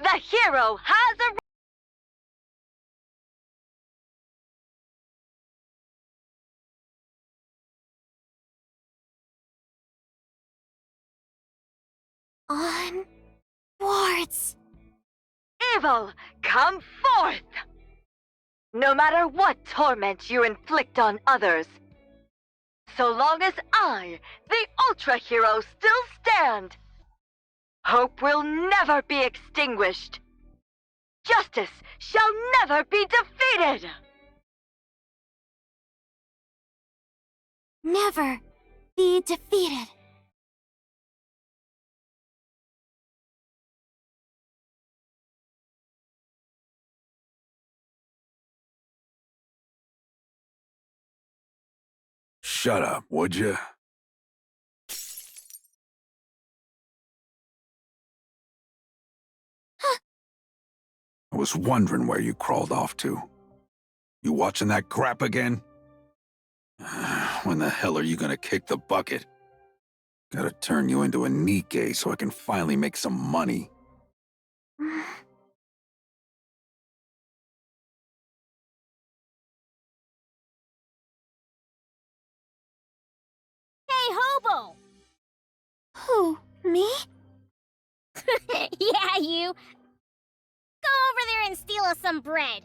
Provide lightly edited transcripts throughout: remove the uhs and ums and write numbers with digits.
The hero has a... Onwards! Evil, come forth! No matter what torment you inflict on others, so long as I, the Ultra Hero, still stand, hope will never be extinguished. Justice shall never be defeated! Never be defeated. Shut up, would you? I was wondering where you crawled off to. You watching that crap again? When the hell are you gonna kick the bucket? Gotta turn you into a Nikke so I can finally make some money. Hey, hobo! Who, me? Yeah, you. Go over there and steal us some bread.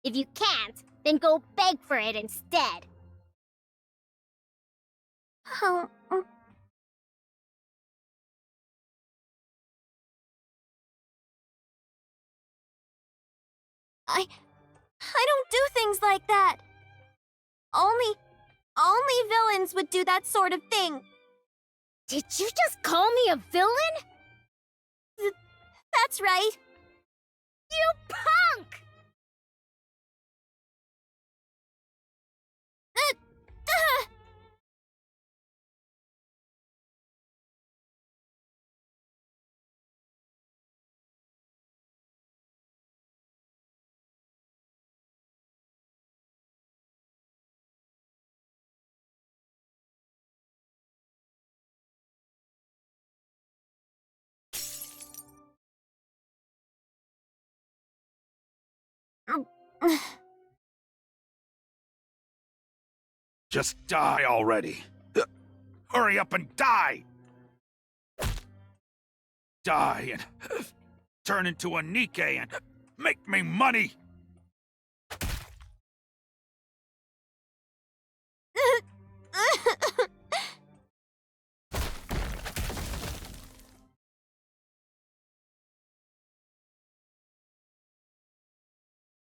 If you can't, then go beg for it instead. Oh, I don't do things like that. Only villains would do that sort of thing. Did you just call me a villain? That's right. You punk! Just die already. Hurry up and die! Die and turn into a Nikke and make me money!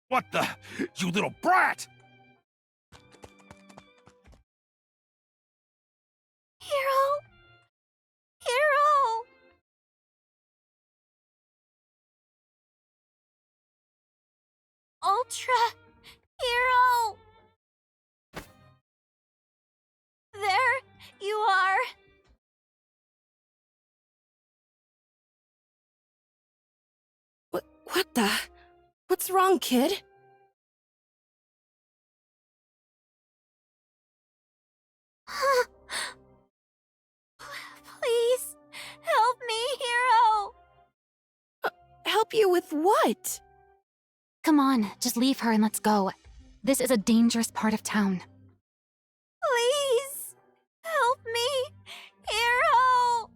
What the? You little brat! Hero! Hero! Ultra Hero! There you are. What the? What's wrong, kid? Please, help me, Hero! Help you with what? Come on, just leave her and let's go. This is a dangerous part of town. Please, help me, Hero!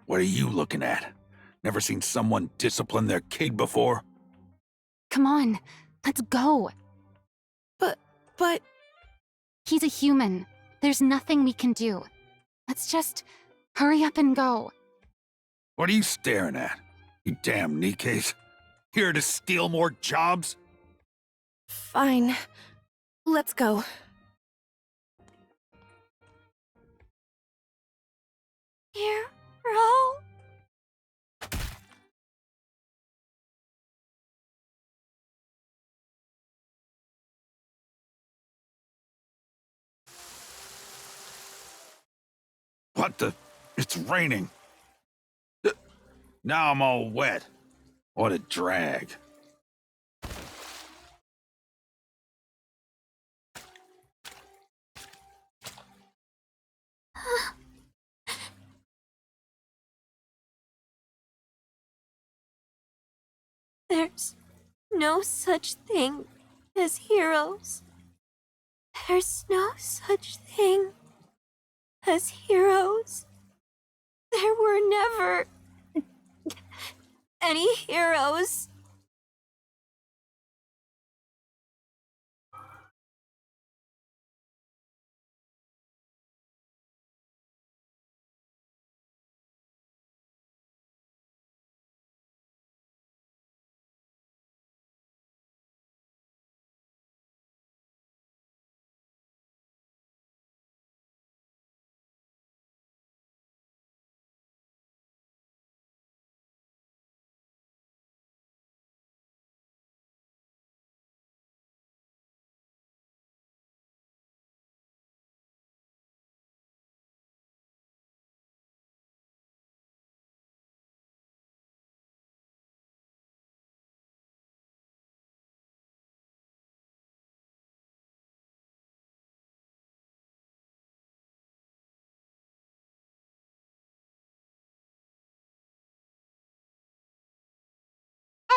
What are you looking at? Never seen someone discipline their kid before? Come on, let's go. But... He's a human. There's nothing we can do. Let's just hurry up and go. What are you staring at? You damn Nikkes. Here to steal more jobs? Fine. Let's go. Hero? What the? It's raining. Now I'm all wet. What a drag. no such thing as heroes. There's no such thing as heroes. There were never any heroes.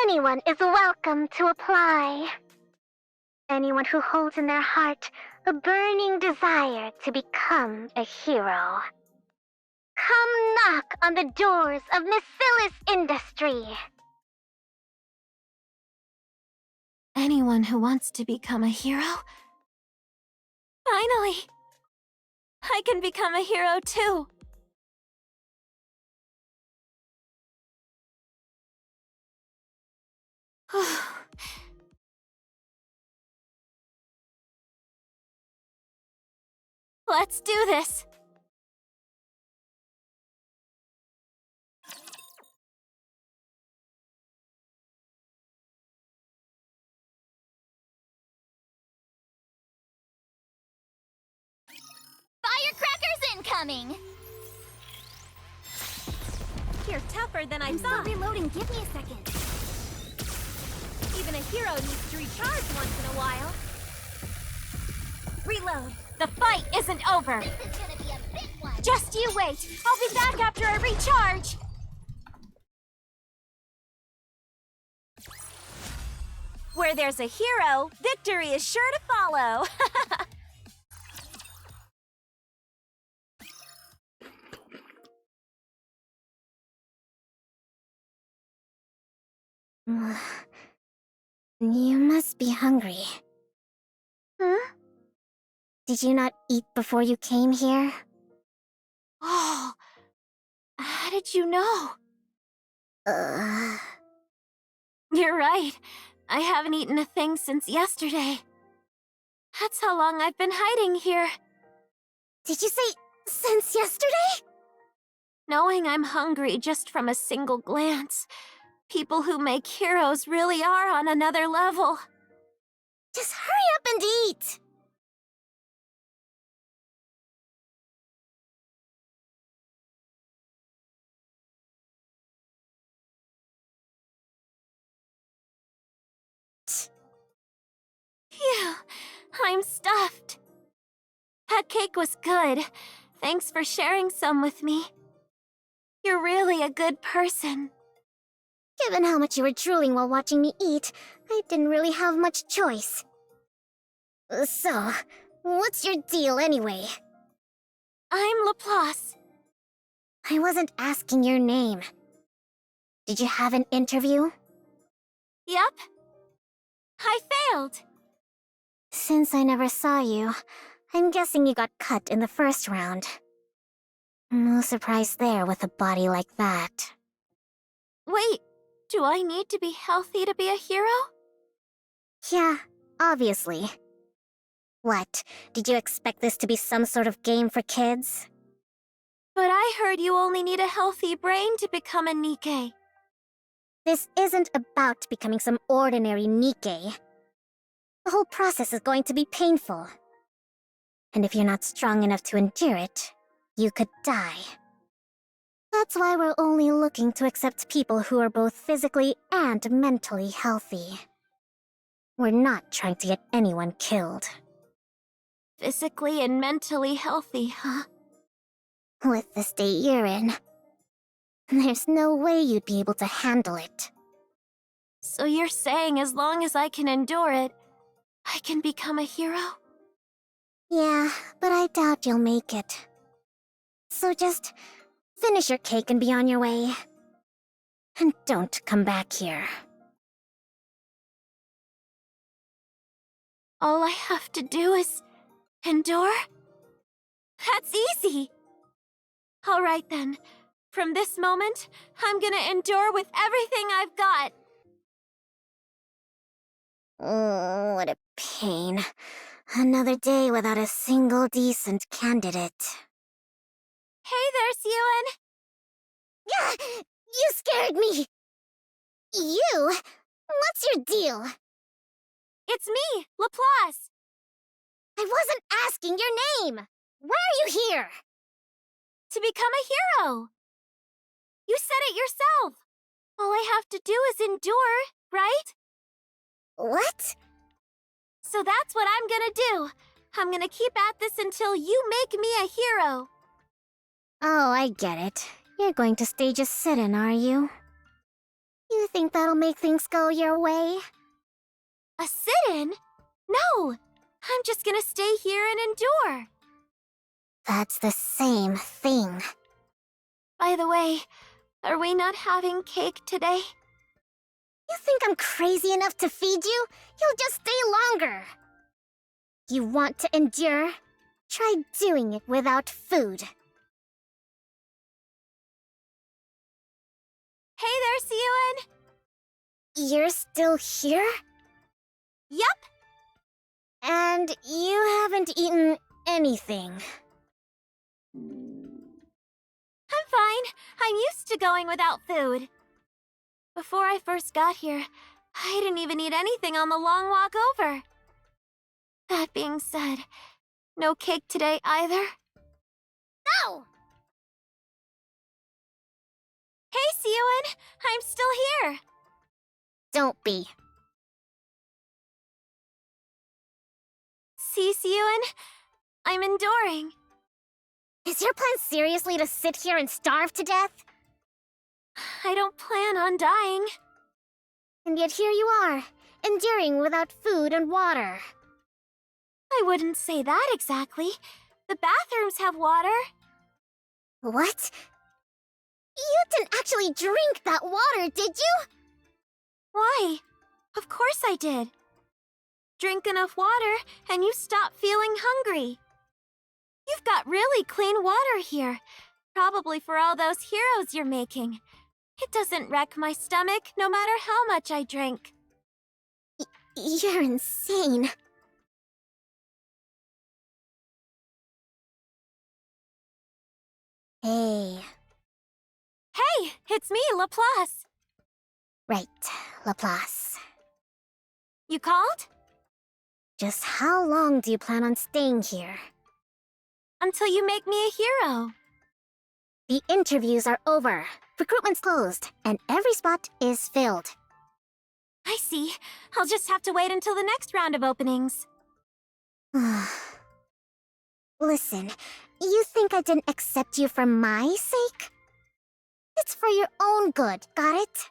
Anyone is welcome to apply. Anyone who holds in their heart a burning desire to become a hero. Come knock on the doors of Miss Phyllis Industry. Anyone who wants to become a hero? Finally! I can become a hero too! Let's do this! Firecrackers incoming! You're tougher than I I'm thought. still reloading, give me a second. Even a hero needs to recharge once in a while. Reload. The fight isn't over. This is gonna be a big one. Just you wait. I'll be back after I recharge. Where there's a hero, victory is sure to follow. You must be hungry. Huh? Did you not eat before you came here? Oh, how did you know? You're right. I haven't eaten a thing since yesterday. That's how long I've been hiding here. Did you say since yesterday? Knowing I'm hungry just from a single glance, people who make heroes really are on another level. Just hurry up and eat! Phew, I'm stuffed. That cake was good. Thanks for sharing some with me. You're really a good person. Given how much you were drooling while watching me eat, I didn't really have much choice. So, what's your deal anyway? I'm Laplace. I wasn't asking your name. Did you have an interview? Yep. I failed. Since I never saw you, I'm guessing you got cut in the first round. No surprise there with a body like that. Wait, do I need to be healthy to be a hero? Yeah, obviously. What, did you expect this to be some sort of game for kids? But I heard you only need a healthy brain to become a Nikke. This isn't about becoming some ordinary Nikke. The whole process is going to be painful. And if you're not strong enough to endure it, you could die. That's why we're only looking to accept people who are both physically and mentally healthy. We're not trying to get anyone killed. Physically and mentally healthy, huh? With the state you're in, there's no way you'd be able to handle it. So you're saying as long as I can endure it, I can become a hero? Yeah, but I doubt you'll make it. So just finish your cake and be on your way. And don't come back here. All I have to do is endure? That's easy! Alright then. From this moment, I'm gonna endure with everything I've got. Oh, what a pain. Another day without a single decent candidate. Hey there, Siyun! Gah! You scared me! You? What's your deal? It's me, Laplace! I wasn't asking your name! Why are you here? To become a hero! You said it yourself! All I have to do is endure, right? What? So that's what I'm gonna do. I'm gonna keep at this until you make me a hero. Oh, I get it. You're going to stage a sit-in, are you? You think that'll make things go your way? A sit-in? No! I'm just gonna stay here and endure. That's the same thing. By the way, are we not having cake today? You think I'm crazy enough to feed you? You'll just stay longer. You want to endure? Try doing it without food. Hey there, Siyun! You're still here? Yup! And you haven't eaten anything. I'm fine. I'm used to going without food. Before I first got here, I didn't even eat anything on the long walk over. That being said, no cake today either? No! Hey, Siyun! I'm still here! Don't be. See, Siyun? I'm enduring. Is your plan seriously to sit here and starve to death? I don't plan on dying. And yet here you are, enduring without food and water. I wouldn't say that exactly. The bathrooms have water. What? You didn't actually drink that water, did you? Why? Of course I did. Drink enough water, and you stop feeling hungry. You've got really clean water here, probably for all those heroes you're making. It doesn't wreck my stomach, no matter how much I drink. You're insane. Hey. Hey, it's me, Laplace. Right, Laplace. You called? Just how long do you plan on staying here? Until you make me a hero. The interviews are over, recruitment's closed, and every spot is filled. I see. I'll just have to wait until the next round of openings. Listen, you think I didn't accept you for my sake? It's for your own good, got it?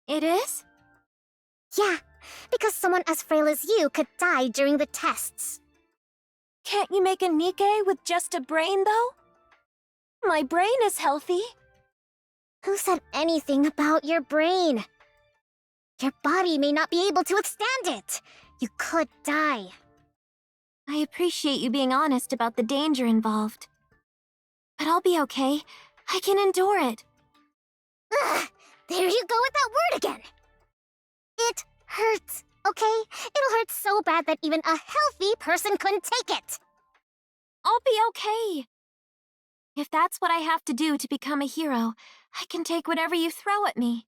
It is? Yeah, because someone as frail as you could die during the tests. Can't you make a Nikke with just a brain, though? My brain is healthy. Who said anything about your brain? Your body may not be able to withstand it. You could die. I appreciate you being honest about the danger involved. But I'll be okay. I can endure it. Ugh, there you go with that word again. It hurts, okay? It'll hurt so bad that even a healthy person couldn't take it. I'll be okay. If that's what I have to do to become a hero, I can take whatever you throw at me.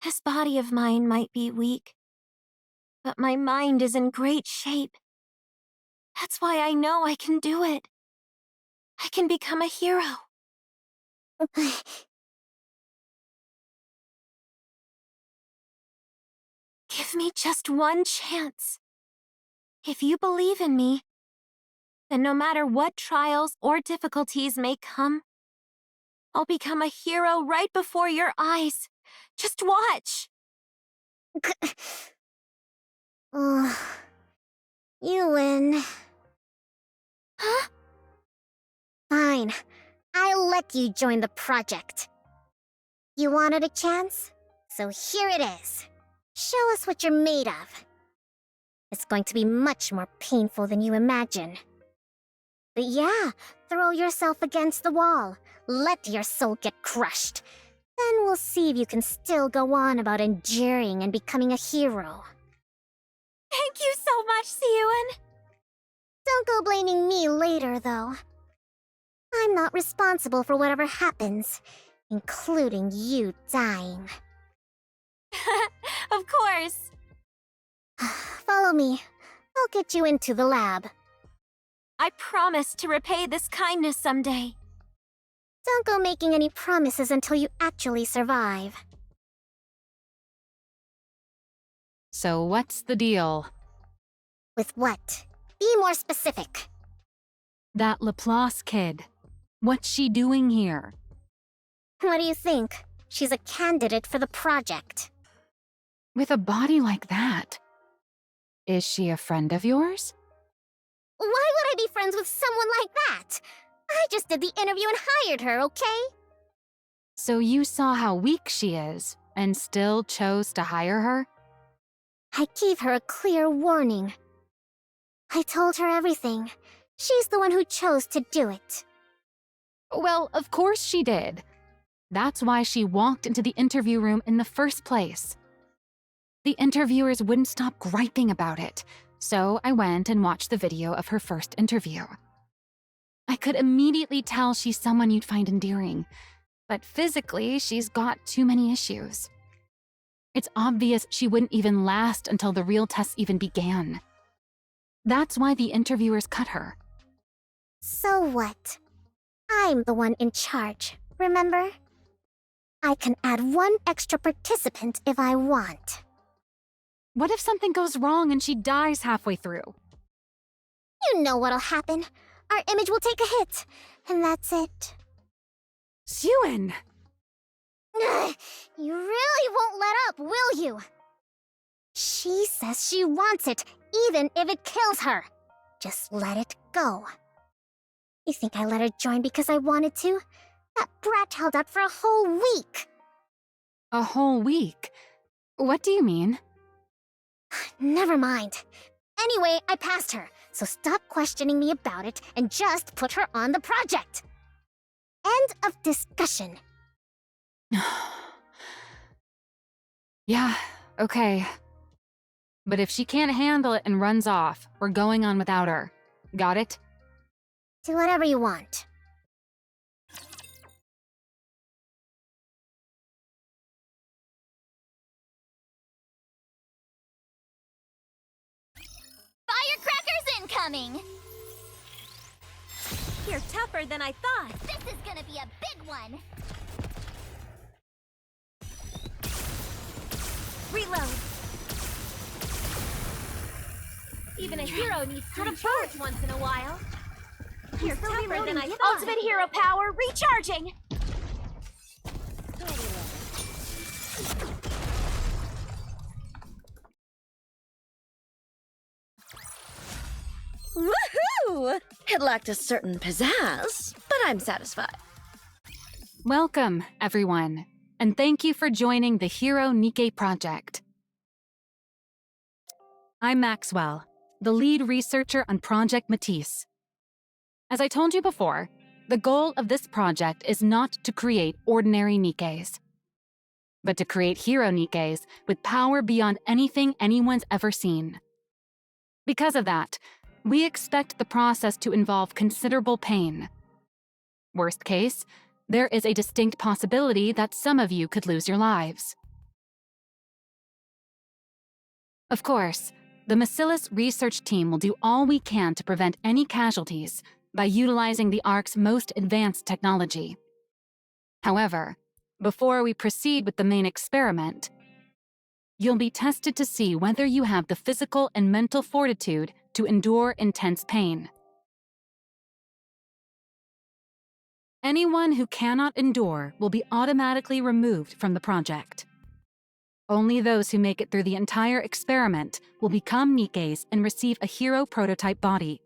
This body of mine might be weak, but my mind is in great shape. That's why I know I can do it. I can become a hero. Give me just one chance. If you believe in me, then no matter what trials or difficulties may come, I'll become a hero right before your eyes. Just watch. Oh, you win. Huh? Fine. I'll let you join the project. You wanted a chance? So here it is. Show us what you're made of. It's going to be much more painful than you imagine. But yeah, throw yourself against the wall. Let your soul get crushed. Then we'll see if you can still go on about enduring and becoming a hero. Thank you so much, Siyun. Don't go blaming me later, though. I'm not responsible for whatever happens, including you dying. Of course. Follow me. I'll get you into the lab. I promise to repay this kindness someday. Don't go making any promises until you actually survive. So what's the deal? With what? Be more specific. That Laplace kid. What's she doing here? What do you think? She's a candidate for the project. With a body like that? Is she a friend of yours? Why would I be friends with someone like that? I just did the interview and hired her, okay? So you saw how weak she is, and still chose to hire her? I gave her a clear warning. I told her everything. She's the one who chose to do it. Well, of course she did. That's why she walked into the interview room in the first place. The interviewers wouldn't stop griping about it, so I went and watched the video of her first interview. I could immediately tell she's someone you'd find endearing, but physically, she's got too many issues. It's obvious she wouldn't even last until the real tests even began. That's why the interviewers cut her. So what? I'm the one in charge, remember? I can add one extra participant if I want. What if something goes wrong and she dies halfway through? You know what'll happen. Our image will take a hit, and that's it. Siyun! Ugh, you really won't let up, will you? She says she wants it, even if it kills her. Just let it go. You think I let her join because I wanted to? That brat held out for a whole week. A whole week? What do you mean? Never mind. Anyway, I passed her, so stop questioning me about it and just put her on the project. End of discussion. Yeah, okay. But if she can't handle it and runs off, we're going on without her. Got it? Do whatever you want. Firecrackers incoming! You're tougher than I thought. This is gonna be a big one! Reload. Even a hero needs to recharge once in a while. You're tougher than I thought. Ultimate hero power recharging! Woohoo! It lacked a certain pizzazz, but I'm satisfied. Welcome, everyone, and thank you for joining the Hero Nikke project. I'm Maxwell, the lead researcher on Project Matisse. As I told you before, the goal of this project is not to create ordinary Nikkes, but to create hero Nikkes with power beyond anything anyone's ever seen. Because of that, we expect the process to involve considerable pain. Worst case, there is a distinct possibility that some of you could lose your lives. Of course, the Macillus research team will do all we can to prevent any casualties by utilizing the Ark's most advanced technology. However, before we proceed with the main experiment, you'll be tested to see whether you have the physical and mental fortitude to endure intense pain. Anyone who cannot endure will be automatically removed from the project. Only those who make it through the entire experiment will become Nikkes and receive a hero prototype body.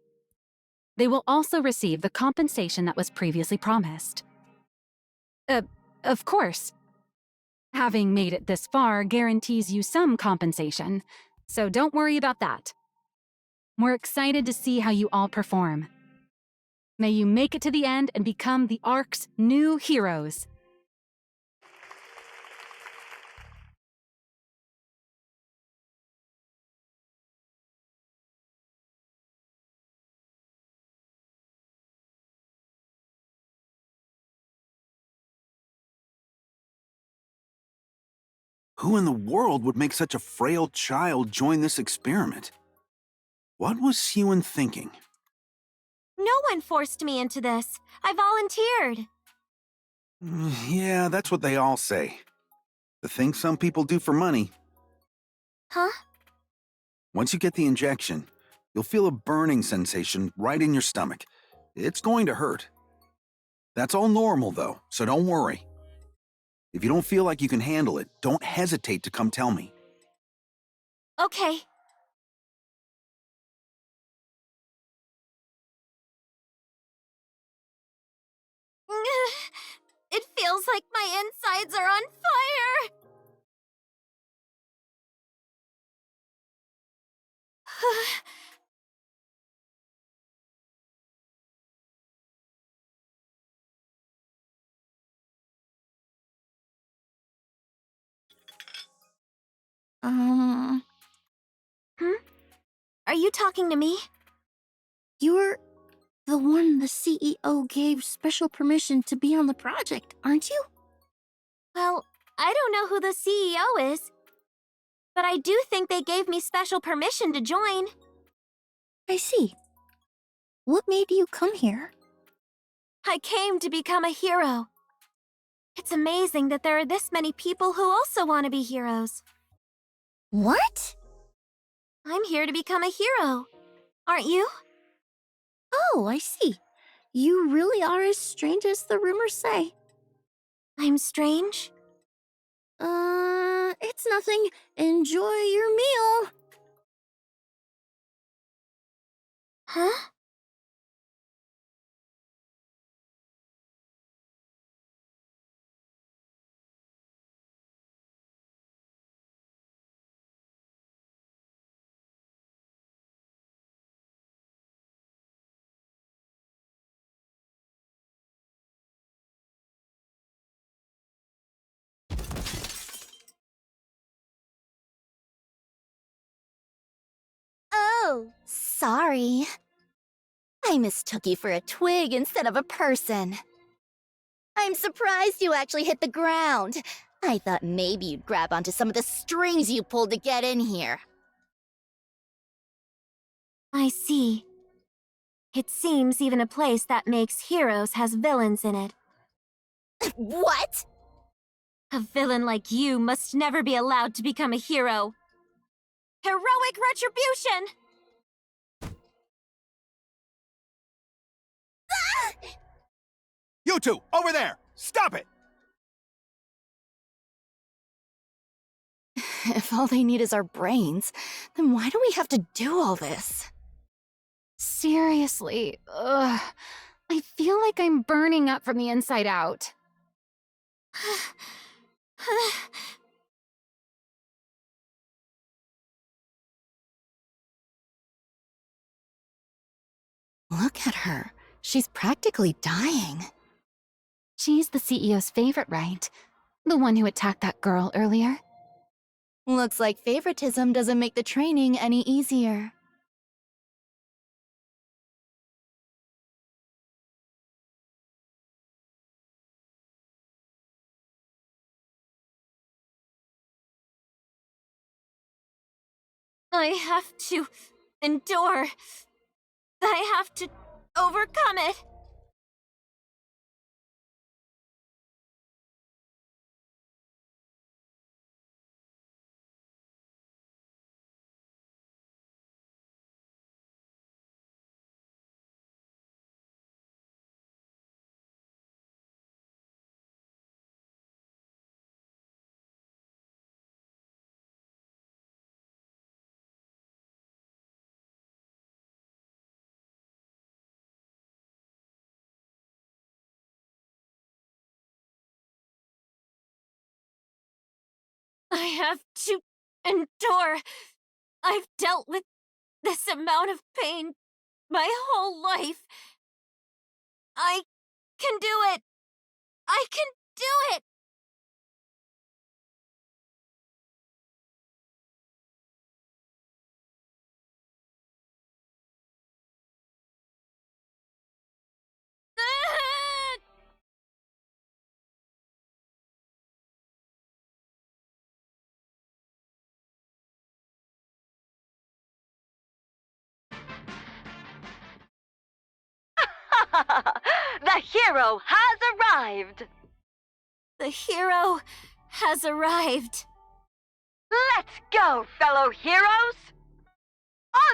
They will also receive the compensation that was previously promised. Of course. Having made it this far guarantees you some compensation, so don't worry about that. We're excited to see how you all perform. May you make it to the end and become the ARC's new heroes. Who in the world would make such a frail child join this experiment? What was Huen thinking? No one forced me into this. I volunteered. Yeah, that's what they all say. The thing some people do for money. Huh? Once you get the injection, you'll feel a burning sensation right in your stomach. It's going to hurt. That's all normal, though, so don't worry. If you don't feel like you can handle it, don't hesitate to come tell me. Okay. It feels like my insides are on fire! Um, Are you talking to me? you're the one the CEO gave special permission to be on the project, aren't you? Well, I don't know who the CEO is, but I do think they gave me special permission to join. I see. What made you come here? I came to become a hero. It's amazing that there are this many people who also want to be heroes. What? I'm here to become a hero. Aren't you? Oh, I see. You really are as strange as the rumors say. I'm strange? It's nothing. Enjoy your meal. Huh? Oh, sorry. I mistook you for a twig instead of a person. I'm surprised you actually hit the ground. I thought maybe you'd grab onto some of the strings you pulled to get in here. I see. It seems even a place that makes heroes has villains in it. What? A villain like you must never be allowed to become a hero. Heroic retribution! You two, over there! Stop it! If all they need is our brains, then why do we have to do all this? Seriously, ugh. I feel like I'm burning up from the inside out. Look at her. She's practically dying. She's the CEO's favorite, right? The one who attacked that girl earlier. Looks like favoritism doesn't make the training any easier. I have to endure. I have to overcome it. have to endure. I've dealt with this amount of pain my whole life. I can do it. I can do it. The hero has arrived! The hero has arrived. Let's go, fellow heroes!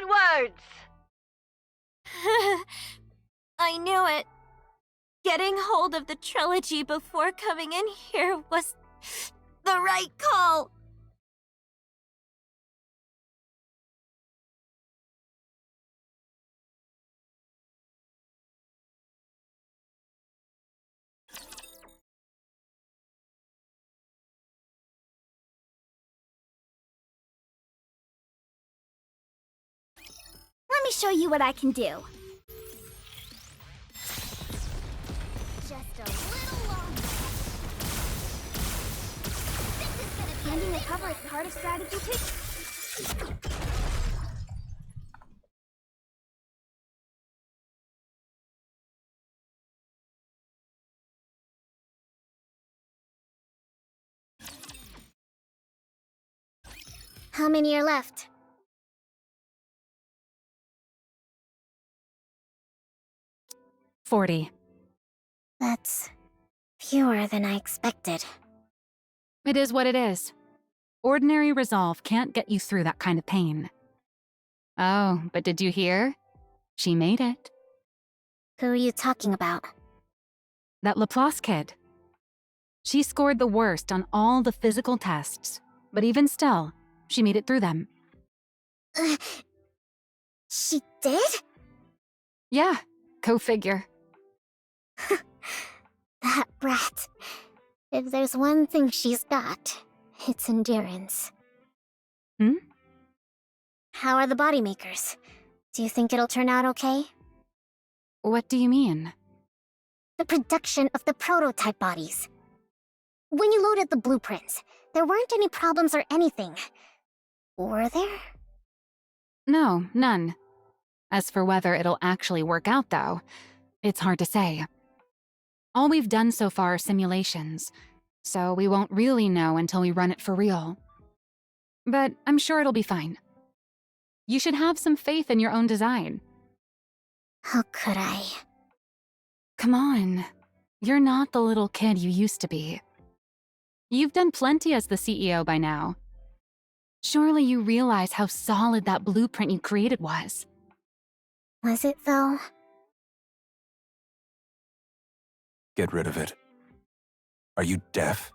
Onwards! I knew it. Getting hold of the trilogy before coming in here was the right call. Let me show you what I can do. Just a little longer. Standing the cover is part of strategy too. How many are left? $40. That's fewer than I expected. It is what it is. Ordinary resolve can't get you through that kind of pain. Oh, but did you hear? She made it. Who are you talking about? That Laplace kid. She scored the worst on all the physical tests, but even still, she made it through them. She did? Yeah, go figure. That brat. If there's one thing she's got, it's endurance. Hmm? How are the body makers? Do you think it'll turn out okay? What do you mean? The production of the prototype bodies. When you loaded the blueprints, there weren't any problems or anything. Were there? No, none. As for whether it'll actually work out, though, it's hard to say. All we've done so far are simulations, so we won't really know until we run it for real. But I'm sure it'll be fine. You should have some faith in your own design. How could I? Come on. You're not the little kid you used to be. You've done plenty as the CEO by now. Surely you realize how solid that blueprint you created was. Was it, though? Get rid of it. Are you deaf?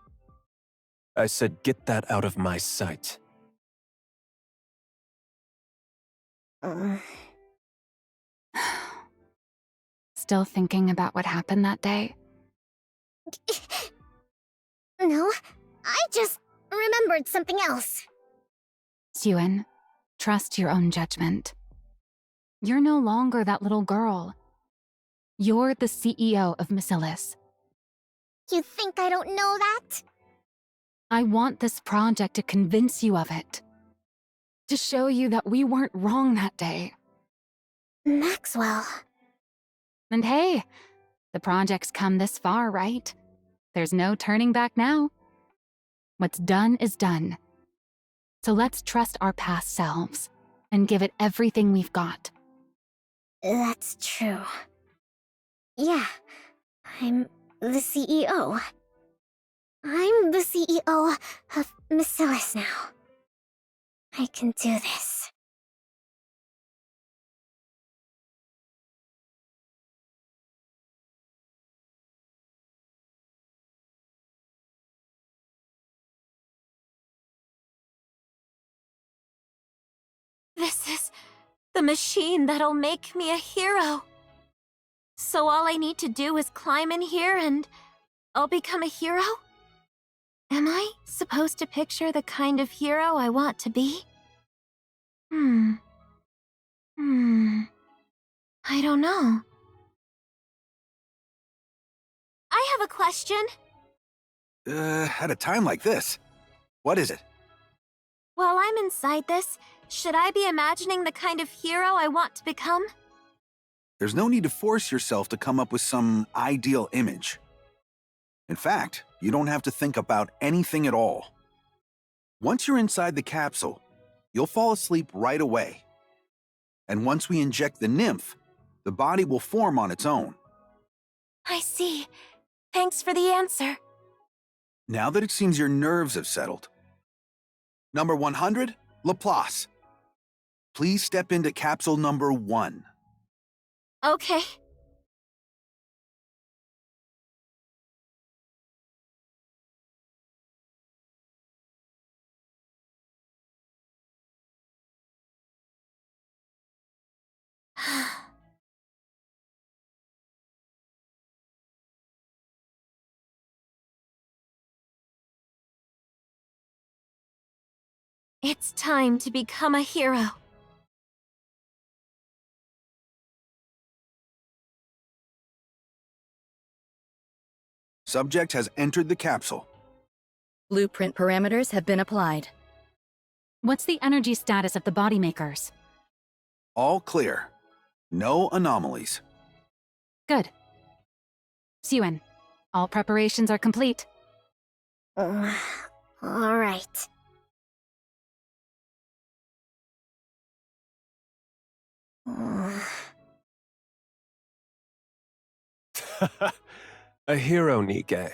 I said get that out of my sight. Still thinking about what happened that day? No, I just remembered something else. Suen, trust your own judgment. You're no longer that little girl. You're the CEO of Missillis. You think I don't know that? I want this project to convince you of it. To show you that we weren't wrong that day. Maxwell. And hey, the project's come this far, right? There's no turning back now. What's done is done. So let's trust our past selves and give it everything we've got. That's true. Yeah, I'm the CEO. I'm the CEO of Missillis now. I can do this. This is the machine that'll make me a hero. So all I need to do is climb in here and I'll become a hero? Am I supposed to picture the kind of hero I want to be? I don't know. I have a question. At a time like this, what is it? While I'm inside this, should I be imagining the kind of hero I want to become? There's no need to force yourself to come up with some ideal image. In fact, you don't have to think about anything at all. Once you're inside the capsule, you'll fall asleep right away. And once we inject the nymph, the body will form on its own. I see. Thanks for the answer. Now that it seems your nerves have settled. Number 100, Laplace. Please step into capsule number 1. Okay. It's time to become a hero. Subject has entered the capsule. Blueprint parameters have been applied. What's the energy status of the body makers? All clear. No anomalies. Good. Suen, all preparations are complete. All right. A hero, Nikke.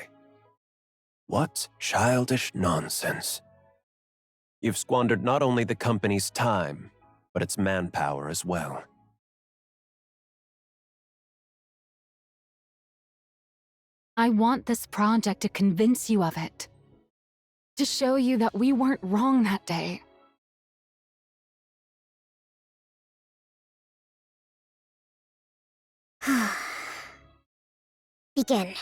What childish nonsense. You've squandered not only the company's time, but its manpower as well. I want this project to convince you of it. To show you that we weren't wrong that day. Begin.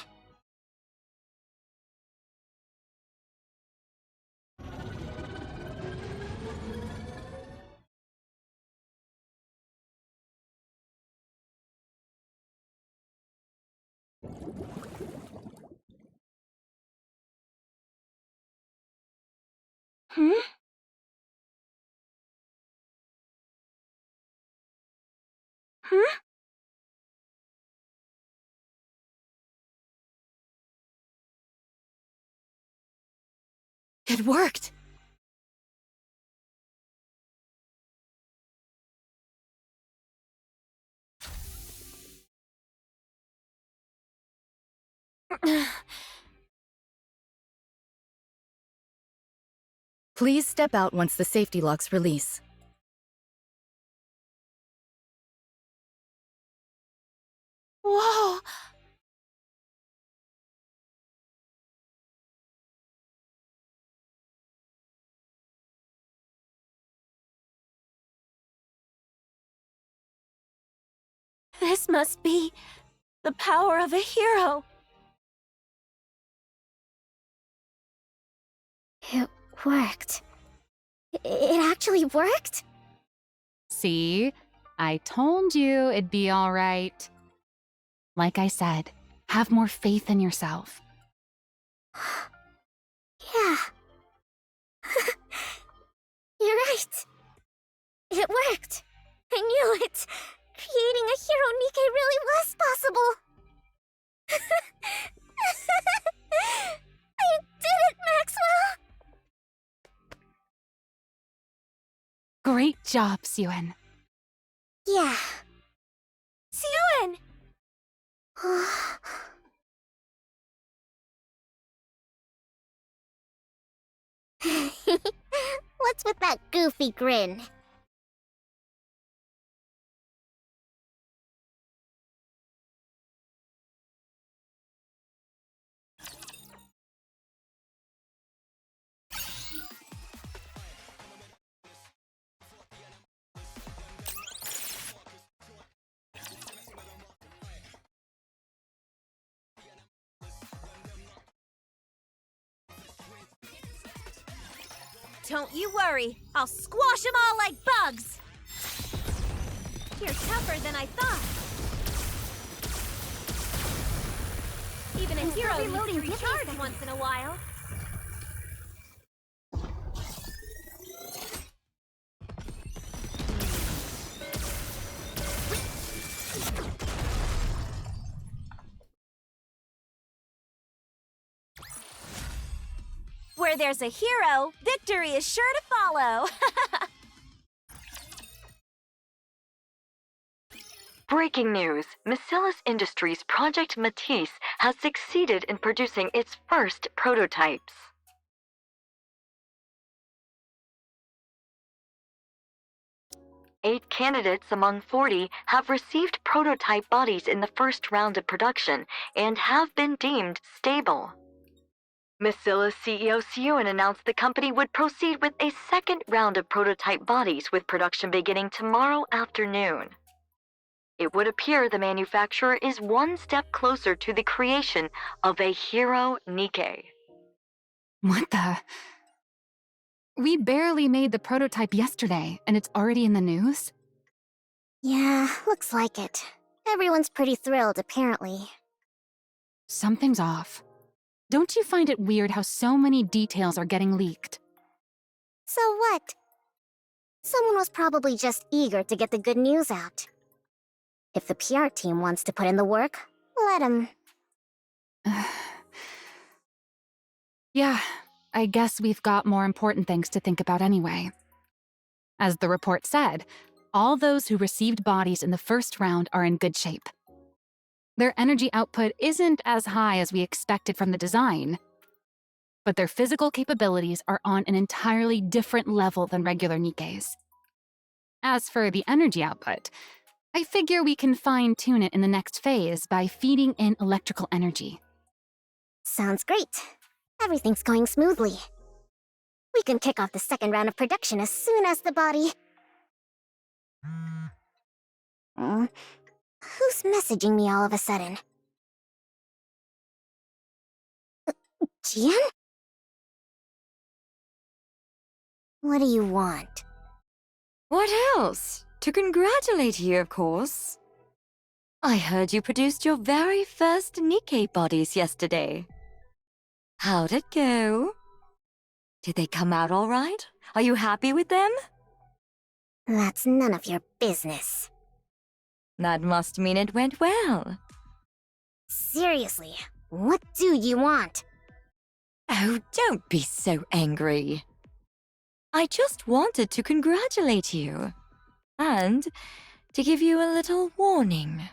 It worked! Please step out once the safety locks release. Whoa! This must be the power of a hero. It worked. It actually worked? See? I told you it'd be all right. Like I said, have more faith in yourself. Yeah. You're right. It worked. I knew it. Creating a hero Nikke really was possible. I did it, Maxwell! Great job, Suen. Yeah. Suen! What's with that goofy grin? Don't you worry. I'll squash them all like bugs. You're tougher than I thought. Even a hero needs to recharge once in a while. Where there's a hero, victory is sure to follow. Breaking news. Macellus Industries' Project Matisse has succeeded in producing its first prototypes. Eight candidates among 40 have received prototype bodies in the first round of production and have been deemed stable. Macellus CEO Seoin announced the company would proceed with a second round of prototype bodies with production beginning tomorrow afternoon. It would appear the manufacturer is one step closer to the creation of a hero Nikke. What the? We barely made the prototype yesterday, and it's already in the news? Yeah, looks like it. Everyone's pretty thrilled, apparently. Something's off. Don't you find it weird how so many details are getting leaked? So what? Someone was probably just eager to get the good news out. If the PR team wants to put in the work, let them. Yeah, I guess we've got more important things to think about anyway. As the report said, all those who received bodies in the first round are in good shape. Their energy output isn't as high as we expected from the design, but their physical capabilities are on an entirely different level than regular Nikke's. As for the energy output, I figure we can fine-tune it in the next phase by feeding in electrical energy. Sounds great. Everything's going smoothly. We can kick off the second round of production as soon as the body... Who's messaging me all of a sudden? Jian? What do you want? What else? To congratulate you, of course. I heard you produced your very first Nikke bodies yesterday. How'd it go? Did they come out all right? Are you happy with them? That's none of your business. That must mean it went well. Seriously, what do you want? Oh, don't be so angry. I just wanted to congratulate you. And to give you a little warning.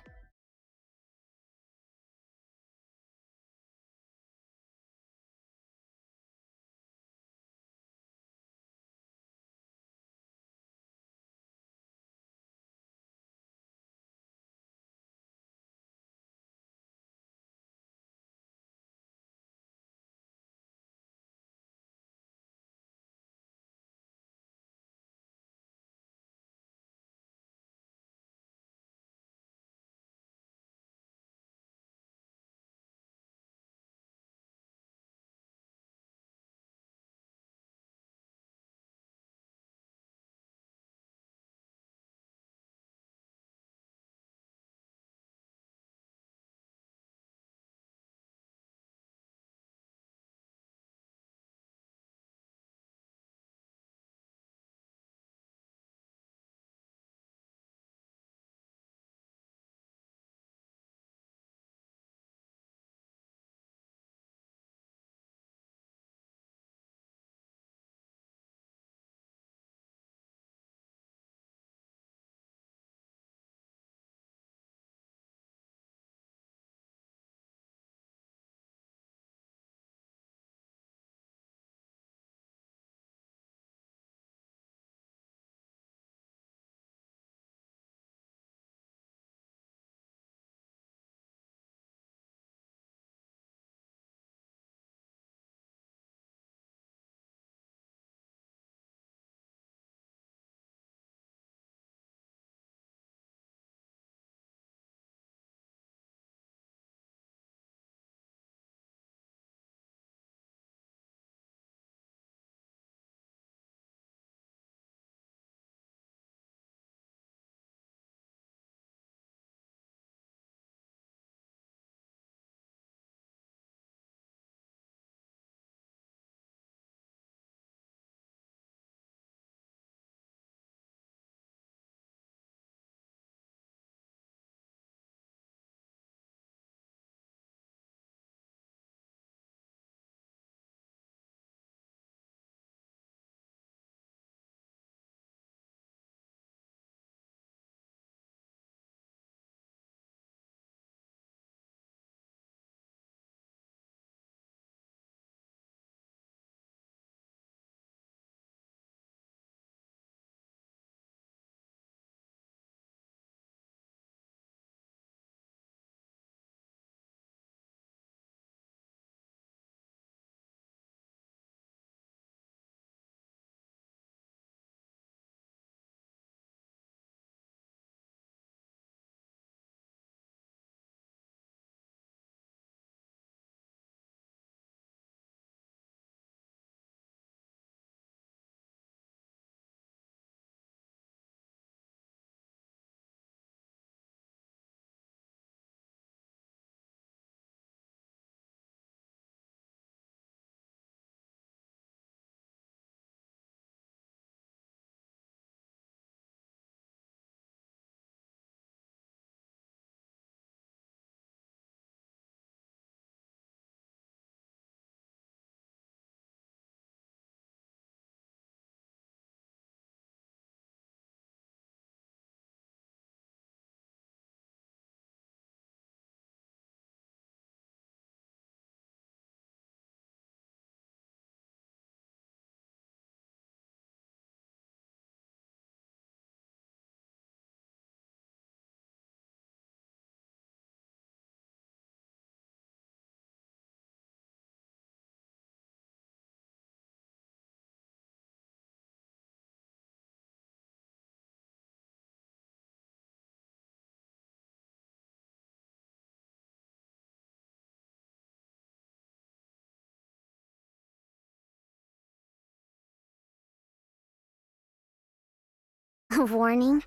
A warning?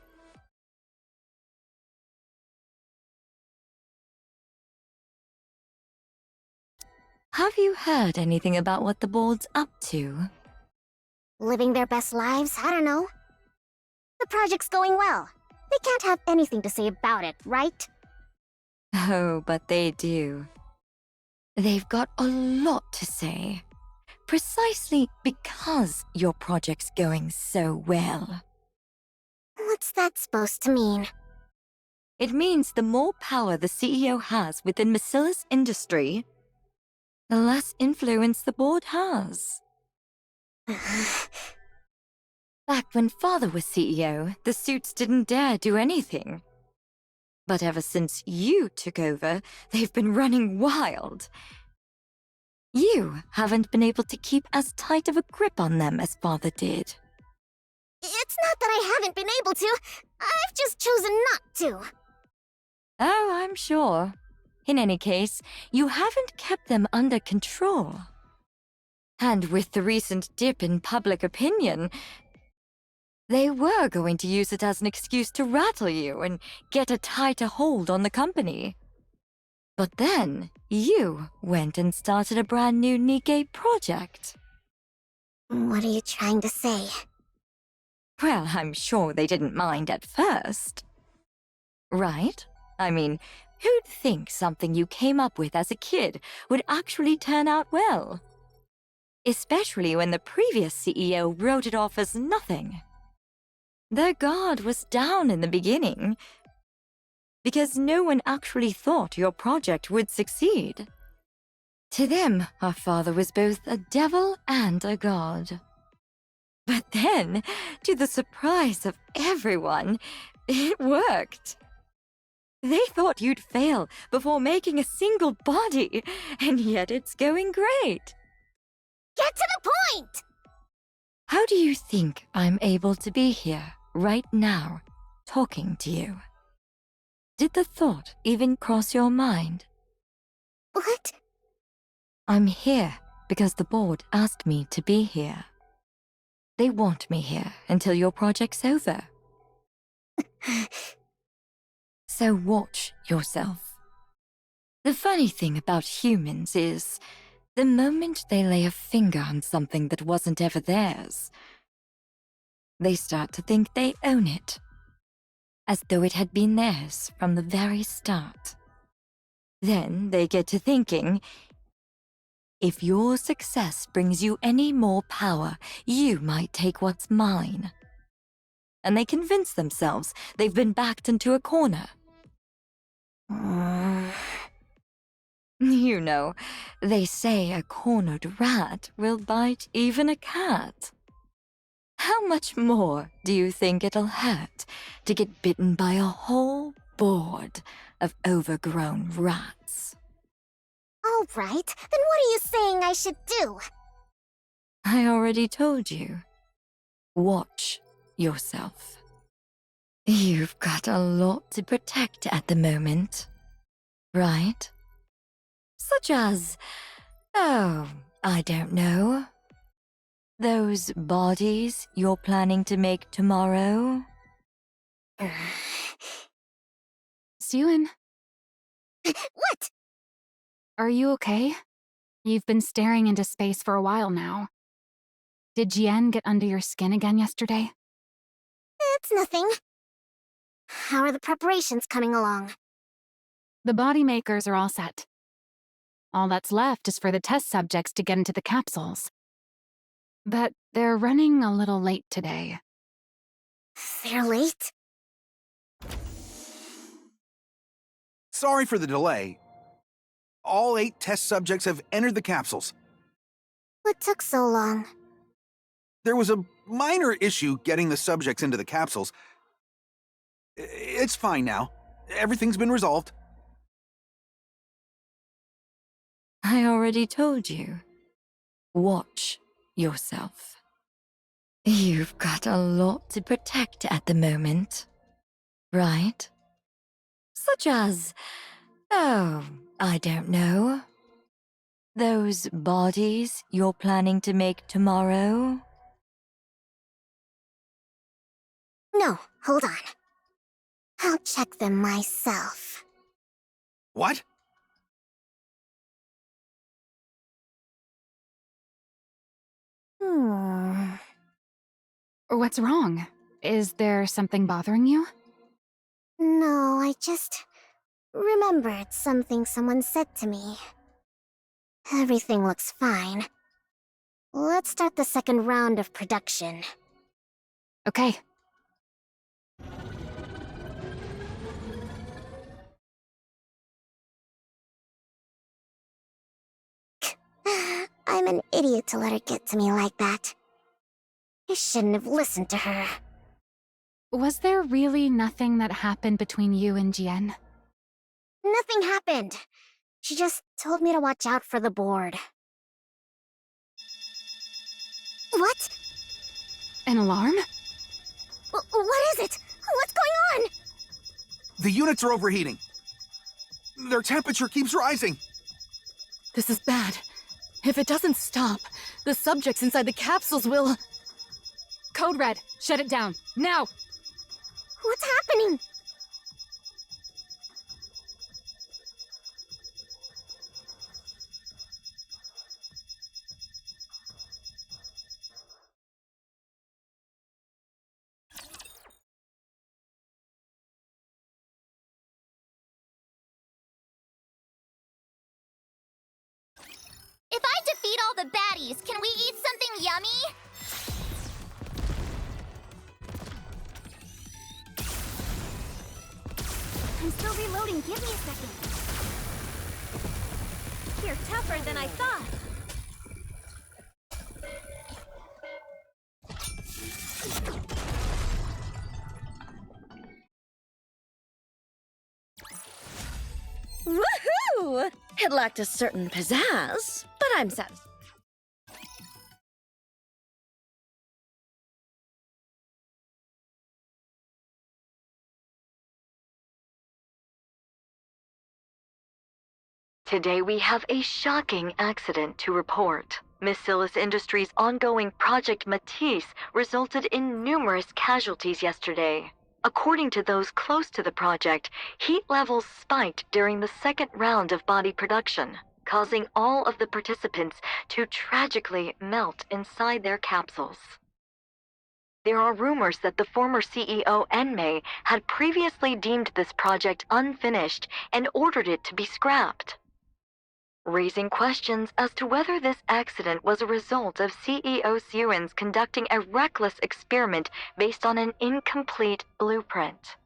Have you heard anything about what the board's up to? Living their best lives? I don't know. The project's going well. They can't have anything to say about it, right? Oh, but they do. They've got a lot to say. Precisely because your project's going so well. What's that supposed to mean? It means the more power the CEO has within Macilla's industry, the less influence the board has. Back when Father was CEO, the suits didn't dare do anything. But ever since you took over, they've been running wild. You haven't been able to keep as tight of a grip on them as Father did. It's not that I haven't been able to. I've just chosen not to. Oh, I'm sure. In any case, you haven't kept them under control. And with the recent dip in public opinion, they were going to use it as an excuse to rattle you and get a tighter hold on the company. But then, you went and started a brand new Nikke project. What are you trying to say? Well, I'm sure they didn't mind at first. Right? I mean, who'd think something you came up with as a kid would actually turn out well? Especially when the previous CEO wrote it off as nothing. Their guard was down in the beginning, because no one actually thought your project would succeed. To them, our father was both a devil and a god. But then, to the surprise of everyone, it worked. They thought you'd fail before making a single body, and yet it's going great. Get to the point! How do you think I'm able to be here, right now, talking to you? Did the thought even cross your mind? What? I'm here because the board asked me to be here. They want me here until your project's over. So watch yourself. The funny thing about humans is, the moment they lay a finger on something that wasn't ever theirs, they start to think they own it, as though it had been theirs from the very start. Then they get to thinking, if your success brings you any more power, you might take what's mine. And they convince themselves they've been backed into a corner. You know, they say a cornered rat will bite even a cat. How much more do you think it'll hurt to get bitten by a whole board of overgrown rats? All right, then what are you saying I should do? I already told you. Watch yourself. You've got a lot to protect at the moment, right? Such as, oh, I don't know. Those bodies you're planning to make tomorrow? Suen, What? are you okay? You've been staring into space for a while now. Did Jian get under your skin again yesterday? It's nothing. How are the preparations coming along? The body makers are all set. All that's left is for the test subjects to get into the capsules. But they're running a little late today. They're late? Sorry for the delay. All 8 test subjects have entered the capsules. What took so long? There was a minor issue getting the subjects into the capsules. It's fine now. Everything's been resolved. I already told you. Watch yourself. You've got a lot to protect at the moment, right? Such as, oh, I don't know. Those bodies you're planning to make tomorrow? No, hold on. I'll check them myself. What? What's wrong? Is there something bothering you? No, I just remembered something someone said to me. Everything looks fine. Let's start the second round of production. Okay. I'm an idiot to let her get to me like that. I shouldn't have listened to her. Was there really nothing that happened between you and Jian? Nothing happened. She just told me to watch out for the board. What? An alarm? What is it? What's going on? The units are overheating. Their temperature keeps rising. This is bad. If it doesn't stop, the subjects inside the capsules will... Code Red, shut it down, now! What's happening? If I defeat all the baddies, can we eat something yummy? I'm still reloading. Give me a second. You're tougher than I thought. Woohoo! It lacked a certain pizzazz, but I'm satisfied. Today we have a shocking accident to report. Miss Silas Industries' ongoing Project Matisse resulted in numerous casualties yesterday. According to those close to the project, heat levels spiked during the second round of body production, causing all of the participants to tragically melt inside their capsules. There are rumors that the former CEO Enmei had previously deemed this project unfinished and ordered it to be scrapped, raising questions as to whether this accident was a result of CEO Sewins conducting a reckless experiment based on an incomplete blueprint.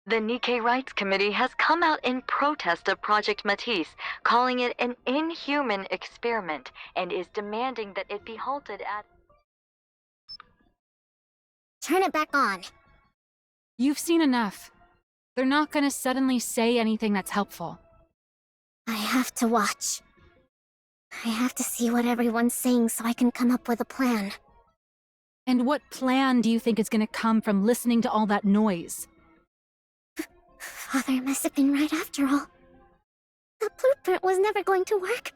The Nikke Rights Committee has come out in protest of Project Matisse, calling it an inhuman experiment, and is demanding that it be halted at... Turn it back on. You've seen enough. They're not gonna suddenly say anything that's helpful. I have to watch. I have to see what everyone's saying so I can come up with a plan. And what plan do you think is gonna come from listening to all that noise? Father must have been right after all. The blueprint was never going to work.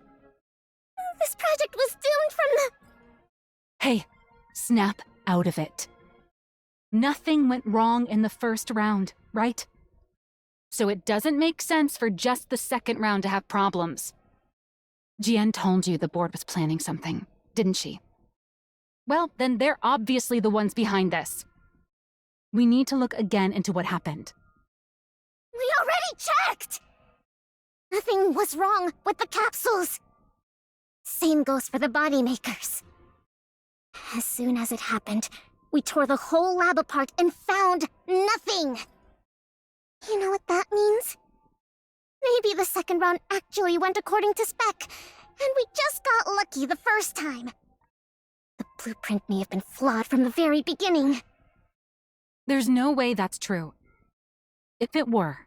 This project was doomed from the... Hey, snap out of it. Nothing went wrong in the first round, right? So it doesn't make sense for just the second round to have problems. Jian told you the board was planning something, didn't she? Well, then they're obviously the ones behind this. We need to look again into what happened. We already checked! Nothing was wrong with the capsules. Same goes for the body makers. As soon as it happened, we tore the whole lab apart and found nothing. You know what that means? Maybe the second round actually went according to spec, and we just got lucky the first time. The blueprint may have been flawed from the very beginning. There's no way that's true. If it were,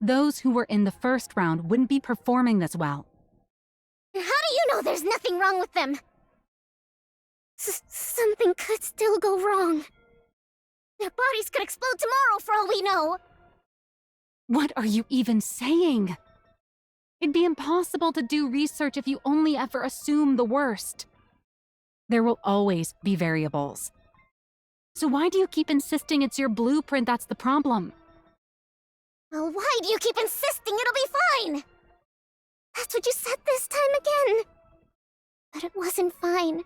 those who were in the first round wouldn't be performing this well. How do you know there's nothing wrong with them? Something could still go wrong. Their bodies could explode tomorrow for all we know. What are you even saying? It'd be impossible to do research if you only ever assume the worst. There will always be variables. So why do you keep insisting it's your blueprint that's the problem? Well, why do you keep insisting it'll be fine? That's what you said this time again. But it wasn't fine.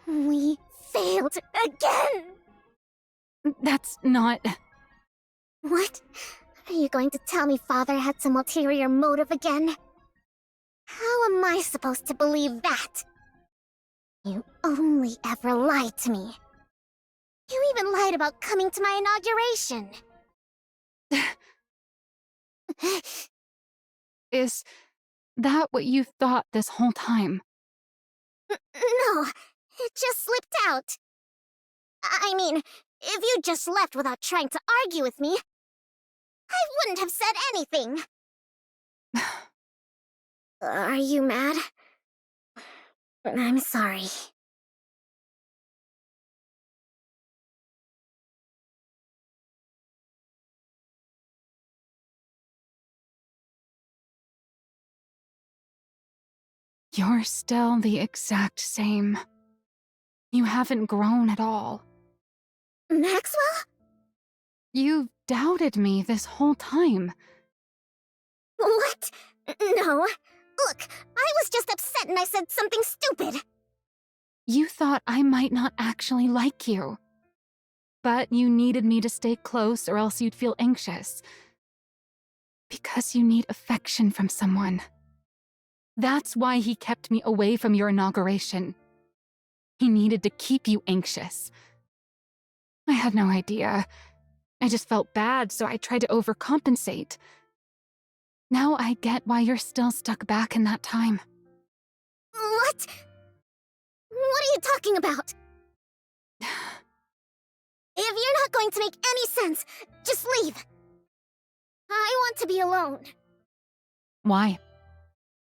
We failed again! That's not... What? Are you going to tell me Father had some ulterior motive again? How am I supposed to believe that? You only ever lied to me. You even lied about coming to my inauguration. Is that what you thought this whole time? No, it just slipped out. I mean, if you just left without trying to argue with me, I wouldn't have said anything. Are you mad? I'm sorry. You're still the exact same. You haven't grown at all. Maxwell? You've doubted me this whole time. What? No. Look, I was just upset and I said something stupid. You thought I might not actually like you. But you needed me to stay close or else you'd feel anxious. Because you need affection from someone. That's why he kept me away from your inauguration. He needed to keep you anxious. I had no idea. I just felt bad, so I tried to overcompensate. Now I get why you're still stuck back in that time. What? What are you talking about? If you're not going to make any sense, just leave. I want to be alone. Why?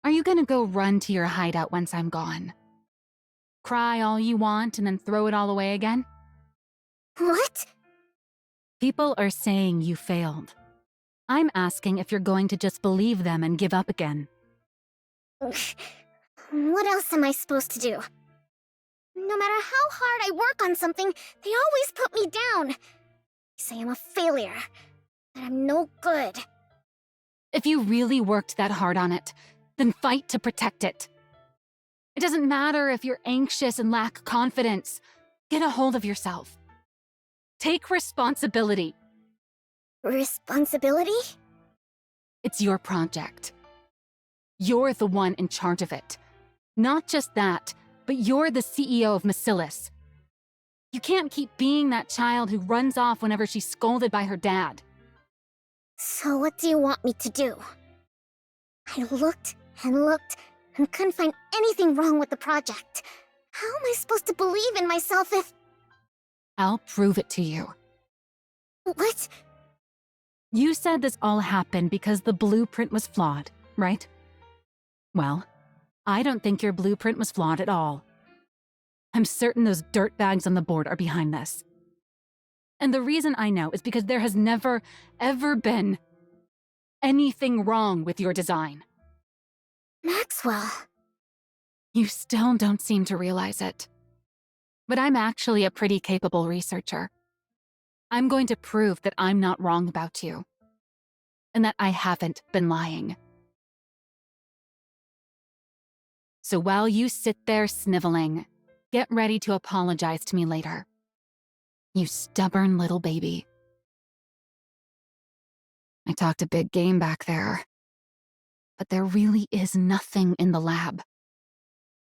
Are you gonna go run to your hideout once I'm gone? Cry all you want and then throw it all away again? What? People are saying you failed. I'm asking if you're going to just believe them and give up again. What else am I supposed to do? No matter how hard I work on something, they always put me down. They say I'm a failure, that I'm no good. If you really worked that hard on it, then fight to protect it. It doesn't matter if you're anxious and lack confidence. Get a hold of yourself. Take responsibility. Responsibility? It's your project. You're the one in charge of it. Not just that, but you're the CEO of Bacillus. You can't keep being that child who runs off whenever she's scolded by her dad. So what do you want me to do? I looked and looked and couldn't find anything wrong with the project. How am I supposed to believe in myself if... I'll prove it to you. What? You said this all happened because the blueprint was flawed, right? Well, I don't think your blueprint was flawed at all. I'm certain those dirtbags on the board are behind this. And the reason I know is because there has never, ever been anything wrong with your design. Maxwell. You still don't seem to realize it. But I'm actually a pretty capable researcher. I'm going to prove that I'm not wrong about you. And that I haven't been lying. So while you sit there sniveling, get ready to apologize to me later. You stubborn little baby. I talked a big game back there. But there really is nothing in the lab.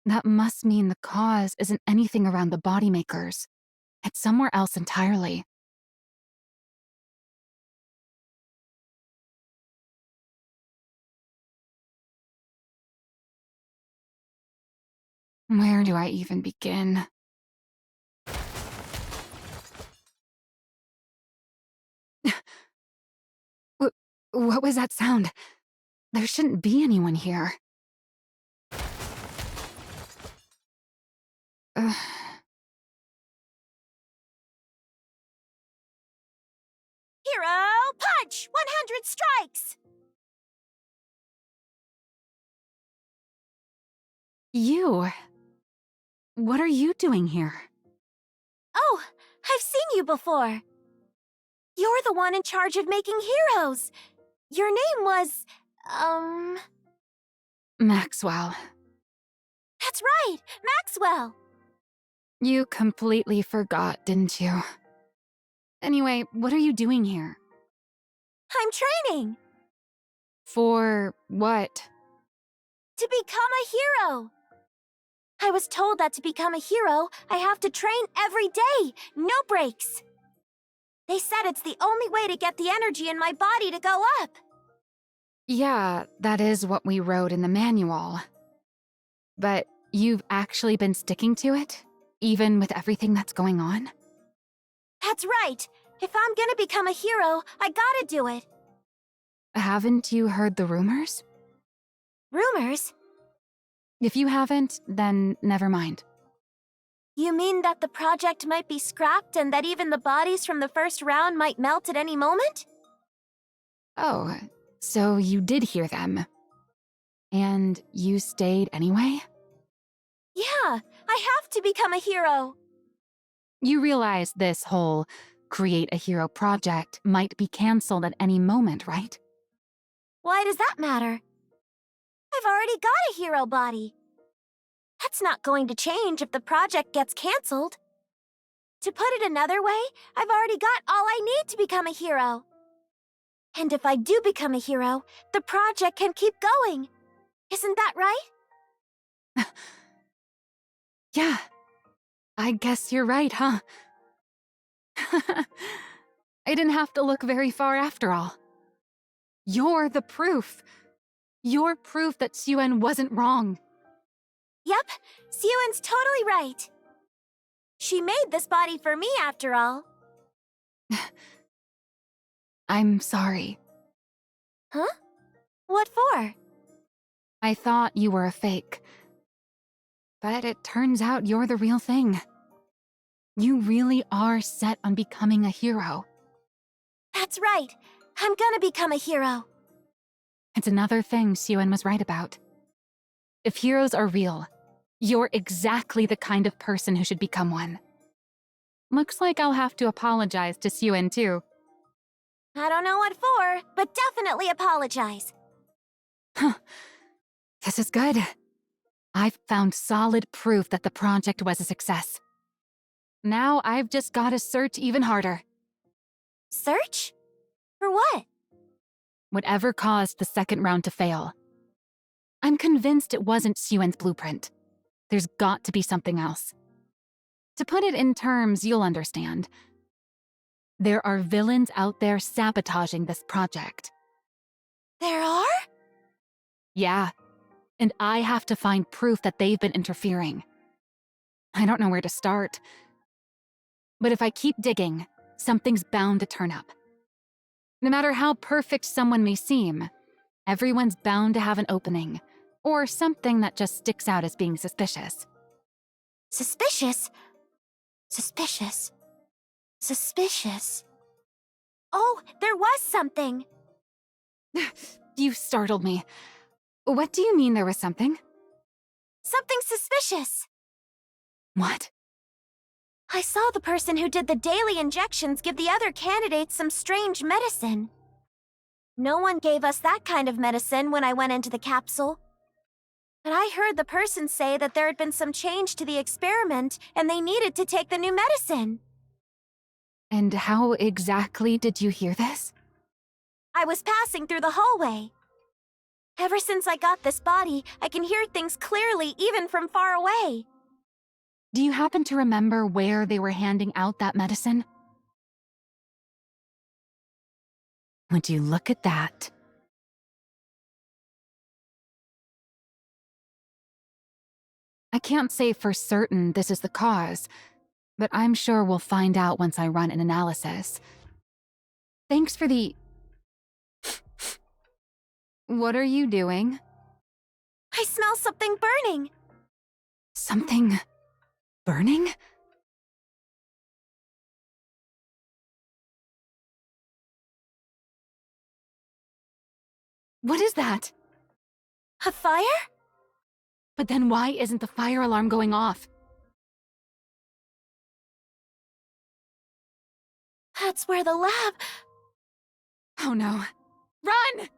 That must mean the cause isn't anything around the body makers. It's somewhere else entirely. Where do I even begin? What was that sound? There shouldn't be anyone here. Hero punch! 100 strikes! You? What are you doing here? Oh, I've seen you before. You're the one in charge of making heroes. Your name was, Maxwell. That's right, Maxwell. You completely forgot, didn't you? Anyway, what are you doing here? I'm training For what? to become a hero. I was told that to become a hero, I have to train every day, no breaks. They said it's the only way to get the energy in my body to go up. Yeah, that is what we wrote in the manual. But you've actually been sticking to it? Even with everything that's going on? That's right. If I'm gonna become a hero, I gotta do it. Haven't you heard the rumors? Rumors? If you haven't, then never mind. You mean that the project might be scrapped and that even the bodies from the first round might melt at any moment? Oh, so you did hear them. And you stayed anyway? Yeah, I have to become a hero. You realize this whole create a hero project might be cancelled at any moment, right? Why does that matter? I've already got a hero body. That's not going to change if the project gets cancelled. To put it another way, I've already got all I need to become a hero. And if I do become a hero, the project can keep going. Isn't that right? Yeah, I guess you're right, huh? I didn't have to look very far after all. You're the proof. You're proof that Suen wasn't wrong. Yep, Suen's totally right. She made this body for me, after all. I'm sorry. Huh? What for? I thought you were a fake. But it turns out you're the real thing. You really are set on becoming a hero. That's right. I'm gonna become a hero. It's another thing Suen was right about. If heroes are real, you're exactly the kind of person who should become one. Looks like I'll have to apologize to Suen too. I don't know what for, but definitely apologize. Huh. This is good. I've found solid proof that the project was a success. Now I've just gotta search even harder. Search? For what? Whatever caused the second round to fail. I'm convinced it wasn't Suen's blueprint. There's got to be something else. To put it in terms you'll understand, there are villains out there sabotaging this project. There are? Yeah, and I have to find proof that they've been interfering. I don't know where to start. But if I keep digging, something's bound to turn up. No matter how perfect someone may seem, everyone's bound to have an opening, or something that just sticks out as being suspicious. Suspicious? Suspicious. Suspicious. Oh, there was something. You startled me. What do you mean there was something? Something suspicious. What? I saw the person who did the daily injections give the other candidates some strange medicine. No one gave us that kind of medicine when I went into the capsule. But I heard the person say that there had been some change to the experiment and they needed to take the new medicine. And how exactly did you hear this? I was passing through the hallway. Ever since I got this body, I can hear things clearly even from far away. Do you happen to remember where they were handing out that medicine? Would you look at that? I can't say for certain this is the cause, but I'm sure we'll find out once I run an analysis. Thanks for the... What are you doing? I smell something burning. Something... burning? What is that? A fire? But then why isn't the fire alarm going off? That's where the lab... Oh no. Run!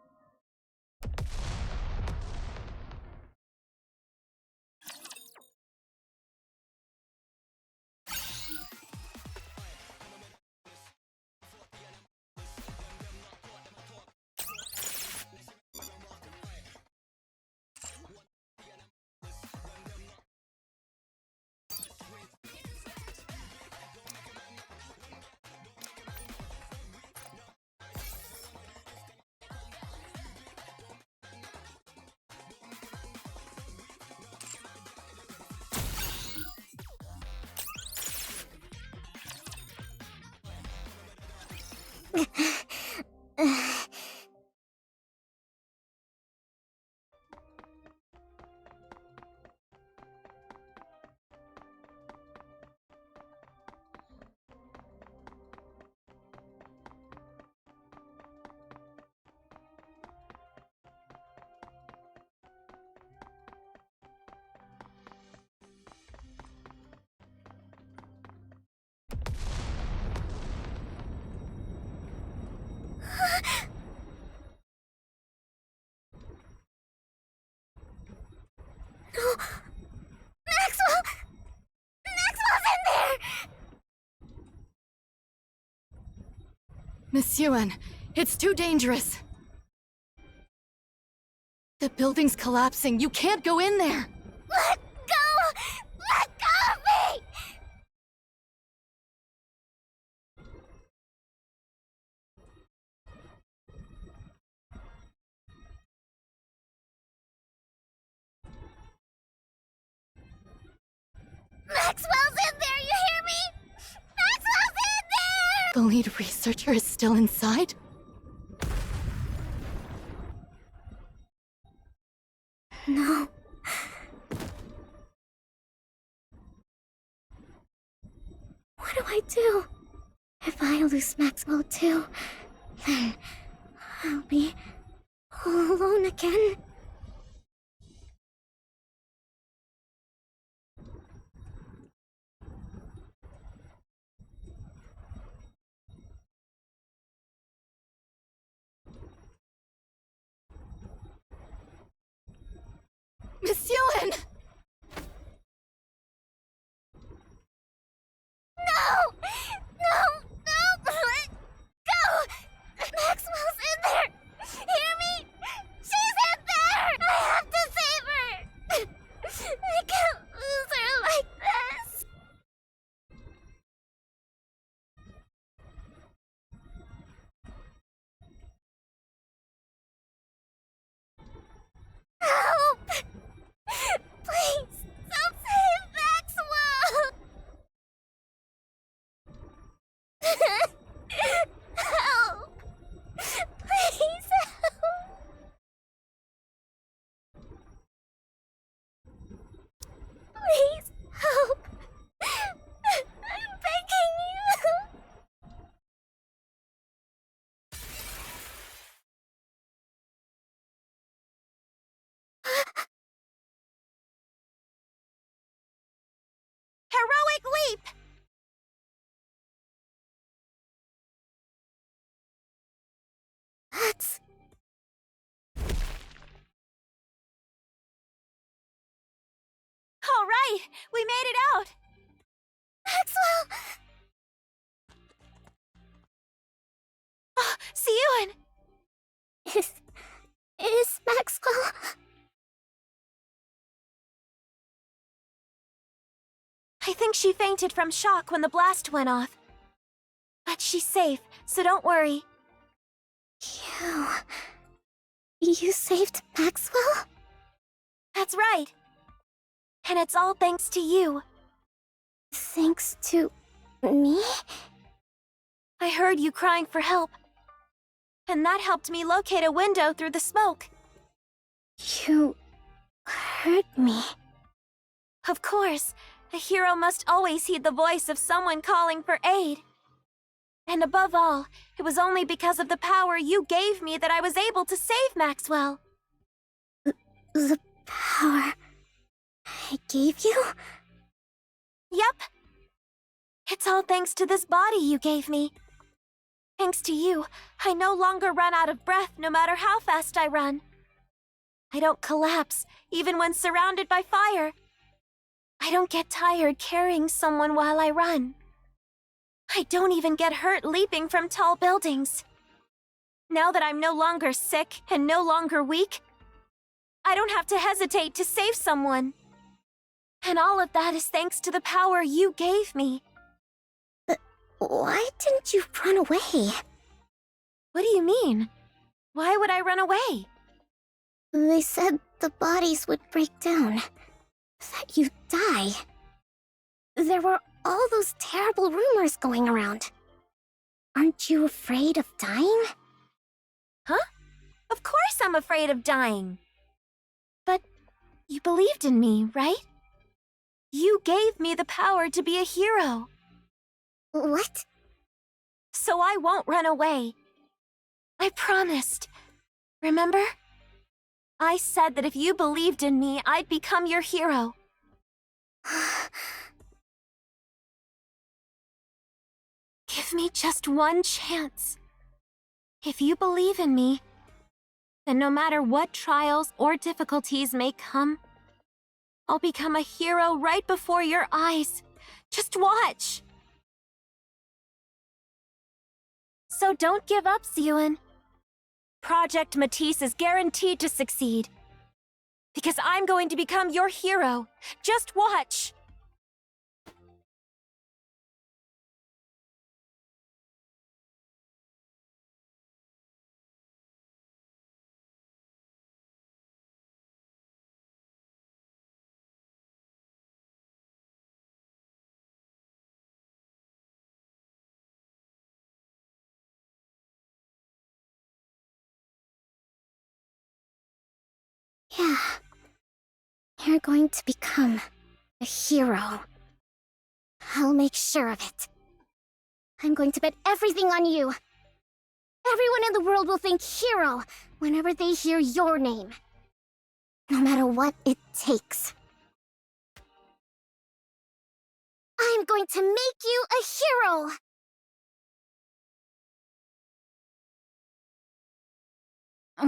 No! Maxwell! Maxwell's in there! Miss Yuen, it's too dangerous. The building's collapsing. You can't go in there. Let go! Let go of me! Maxwell's in there, you hear me? Maxwell's in there! The lead researcher is still inside? No. What do I do? If I lose Maxwell too, then I'll be all alone again. Miss Yuen! No! No! No! Let go! Maxwell's in there! Hear me? She's in there! I have to save her! I can't lose her like this! Help! Please, don't save Maxwell! Help! Please help! Please help! I'm begging you! Heroic leap! That's... All right, we made it out! Maxwell! Oh, see you in... Is Maxwell... I think she fainted from shock when the blast went off. But she's safe, so don't worry. You saved Maxwell? That's right. And it's all thanks to you. Thanks to me? I heard you crying for help. And that helped me locate a window through the smoke. You heard me. Of course. A hero must always heed the voice of someone calling for aid. And above all, it was only because of the power you gave me that I was able to save Maxwell. The power I gave you? Yep. It's all thanks to this body you gave me. Thanks to you, I no longer run out of breath no matter how fast I run. I don't collapse, even when surrounded by fire. I don't get tired carrying someone while I run. I don't even get hurt leaping from tall buildings. Now that I'm no longer sick and no longer weak, I don't have to hesitate to save someone. And all of that is thanks to the power you gave me. Why didn't you run away? What do you mean? Why would I run away? They said the bodies would break down, that you'd die. There were all those terrible rumors going around. Aren't you afraid of dying? Huh? Of course I'm afraid of dying. But you believed in me, right? You gave me the power to be a hero. What? So I won't run away. I promised. Remember? I said that if you believed in me, I'd become your hero. Give me just one chance. If you believe in me, then no matter what trials or difficulties may come, I'll become a hero right before your eyes. Just watch. So don't give up, Ziyun. Project Matisse is guaranteed to succeed. Because I'm going to become your hero. Just watch. Yeah. You're going to become a hero. I'll make sure of it. I'm going to bet everything on you. Everyone in the world will think hero whenever they hear your name. No matter what it takes. I'm going to make you a hero!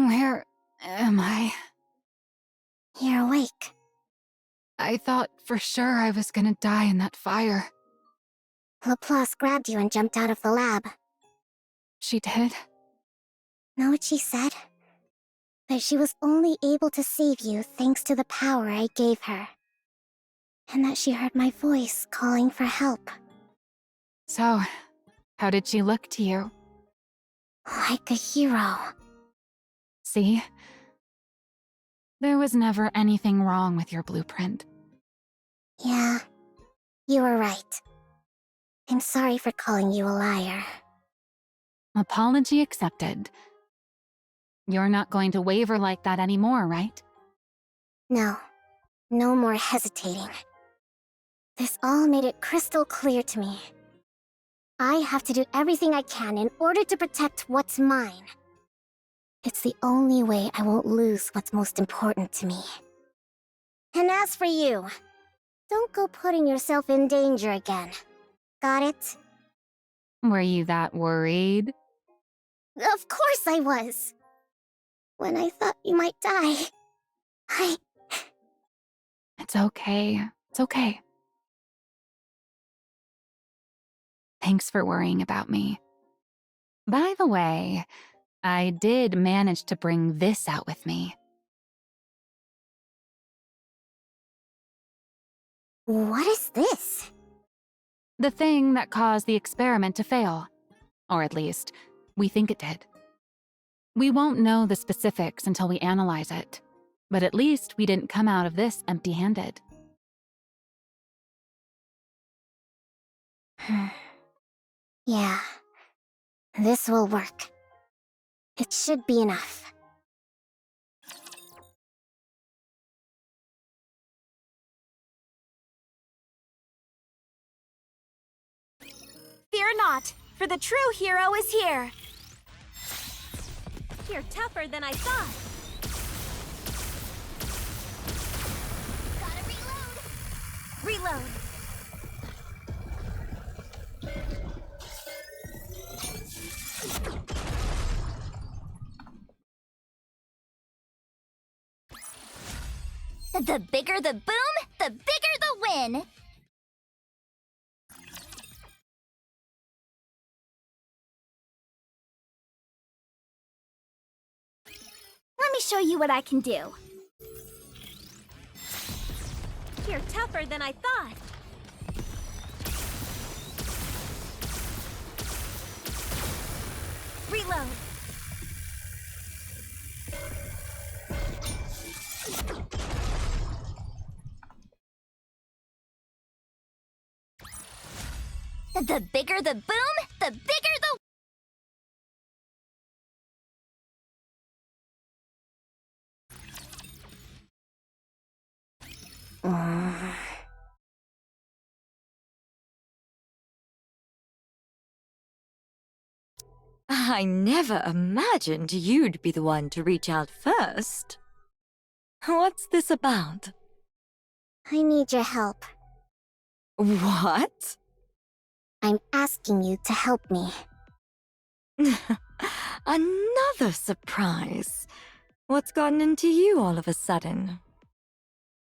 Where am I? You're awake. I thought for sure I was gonna die in that fire. Laplace grabbed you and jumped out of the lab. She did? Know what she said? That she was only able to save you thanks to the power I gave her. And that she heard my voice calling for help. So, how did she look to you? Like a hero. See? There was never anything wrong with your blueprint. Yeah, you were right. I'm sorry for calling you a liar. Apology accepted. You're not going to waver like that anymore, right? No, no more hesitating. This all made it crystal clear to me. I have to do everything I can in order to protect what's mine. It's the only way I won't lose what's most important to me. And as for you, don't go putting yourself in danger again. Got it? Were you that worried? Of course I was. When I thought you might die, It's okay. It's okay. Thanks for worrying about me. By the way, I did manage to bring this out with me. What is this? The thing that caused the experiment to fail. Or at least, we think it did. We won't know the specifics until we analyze it, but at least we didn't come out of this empty-handed. Yeah, this will work. It should be enough. Fear not, for the true hero is here. You're tougher than I thought. Gotta reload. Reload. The bigger the boom, the bigger the win! Let me show you what I can do. You're tougher than I thought. Reload. The bigger the boom, the bigger the... I never imagined you'd be the one to reach out first. What's this about? I need your help. What? I'm asking you to help me. Another surprise. What's gotten into you all of a sudden?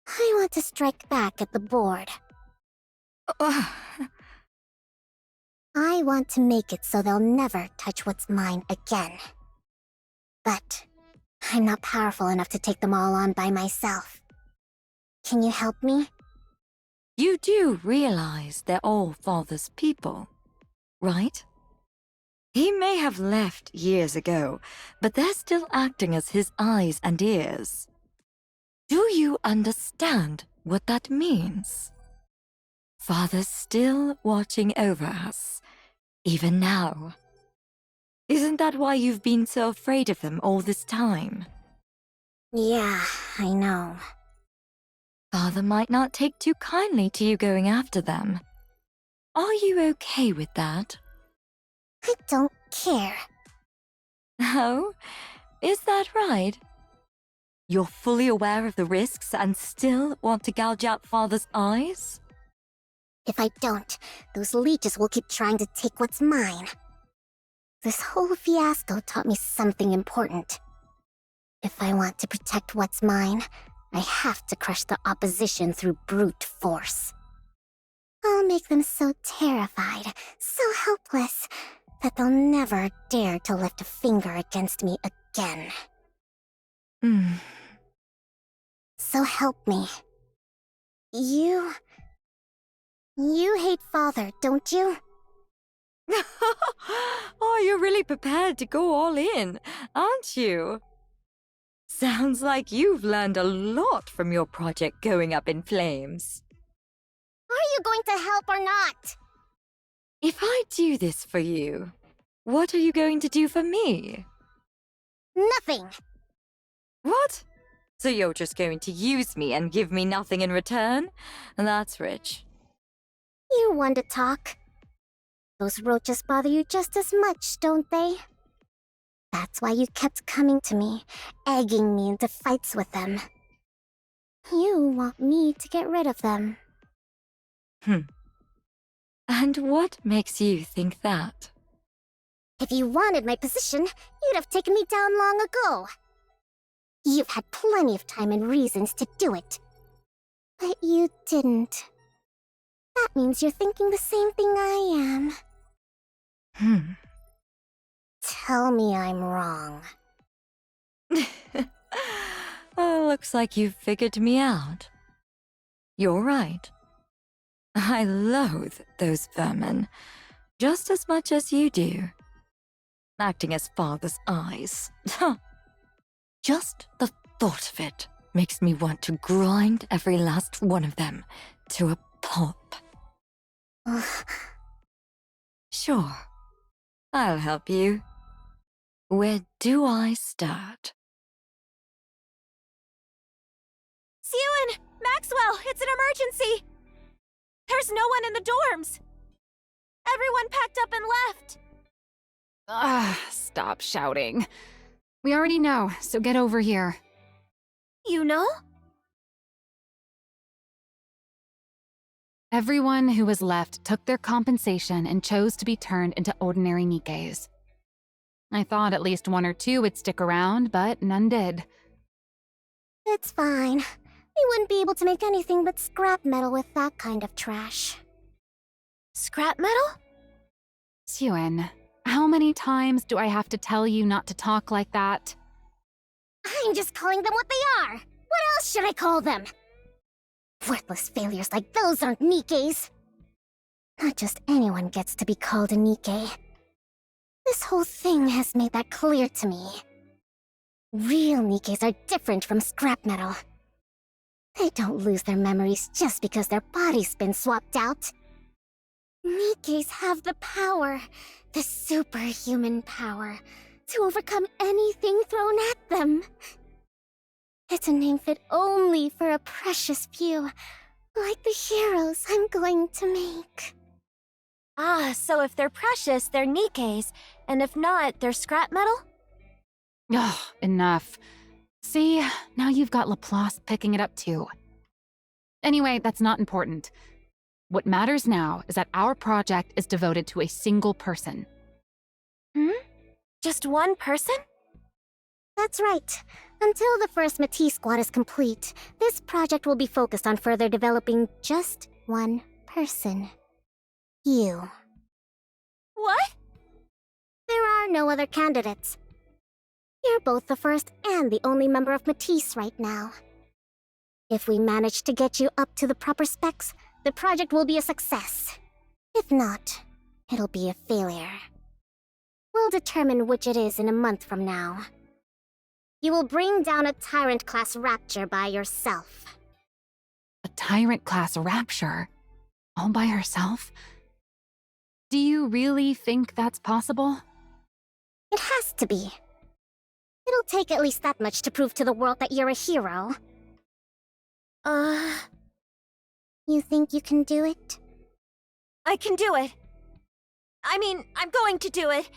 I want to strike back at the board. I want to make it so they'll never touch what's mine again. But I'm not powerful enough to take them all on by myself. Can you help me? You do realize they're all Father's people, right? He may have left years ago, but they're still acting as his eyes and ears. Do you understand what that means? Father's still watching over us, even now. Isn't that why you've been so afraid of them all this time? Yeah, I know. Father might not take too kindly to you going after them. Are you okay with that? I don't care. Oh, is that right? You're fully aware of the risks and still want to gouge out Father's eyes? If I don't, those leeches will keep trying to take what's mine. This whole fiasco taught me something important. If I want to protect what's mine, I have to crush the opposition through brute force. I'll make them so terrified, so helpless, that they'll never dare to lift a finger against me again. So help me. You hate Father, don't you? Oh, you're really prepared to go all in, aren't you? Sounds like you've learned a lot from your project going up in flames. Are you going to help or not? If I do this for you, what are you going to do for me? Nothing. What? So you're just going to use me and give me nothing in return? That's rich. You want to talk. Those roaches bother you just as much, don't they? That's why you kept coming to me, egging me into fights with them. You want me to get rid of them. And what makes you think that? If you wanted my position, you'd have taken me down long ago. You've had plenty of time and reasons to do it. But you didn't. That means you're thinking the same thing I am. Tell me I'm wrong. Oh, looks like you've figured me out. You're right. I loathe those vermin, just as much as you do. Acting as Father's eyes. Just the thought of it makes me want to grind every last one of them to a pulp. Sure, I'll help you. Where do I start? Sewan! Maxwell! It's an emergency! There's no one in the dorms! Everyone packed up and left! Stop shouting. We already know, so get over here. You know? Everyone who was left took their compensation and chose to be turned into ordinary Nikkes. I thought at least one or two would stick around, but none did. It's fine. We wouldn't be able to make anything but scrap metal with that kind of trash. Scrap metal? Suen, how many times do I have to tell you not to talk like that? I'm just calling them what they are. What else should I call them? Worthless failures like those aren't Nikkes. Not just anyone gets to be called a Nikke. This whole thing has made that clear to me. Real Nikkes are different from scrap metal. They don't lose their memories just because their body's been swapped out. Nikkes have the power, the superhuman power, to overcome anything thrown at them. It's a name fit only for a precious few, like the heroes I'm going to make. Ah, so if they're precious, they're Nikkes, and if not, they're scrap metal? Ugh, enough. See, now you've got Laplace picking it up too. Anyway, that's not important. What matters now is that our project is devoted to a single person. Just one person? That's right. Until the first Matisse squad is complete, this project will be focused on further developing just one person. You. What? There are no other candidates. You're both the first and the only member of Matisse right now. If we manage to get you up to the proper specs, the project will be a success. If not, it'll be a failure. We'll determine which it is in a month from now. You will bring down a Tyrant-class Rapture by yourself. A Tyrant-class Rapture? All by herself? Do you really think that's possible? It has to be. It'll take at least that much to prove to the world that you're a hero. You think you can do it? I can do it. I mean, I'm going to do it.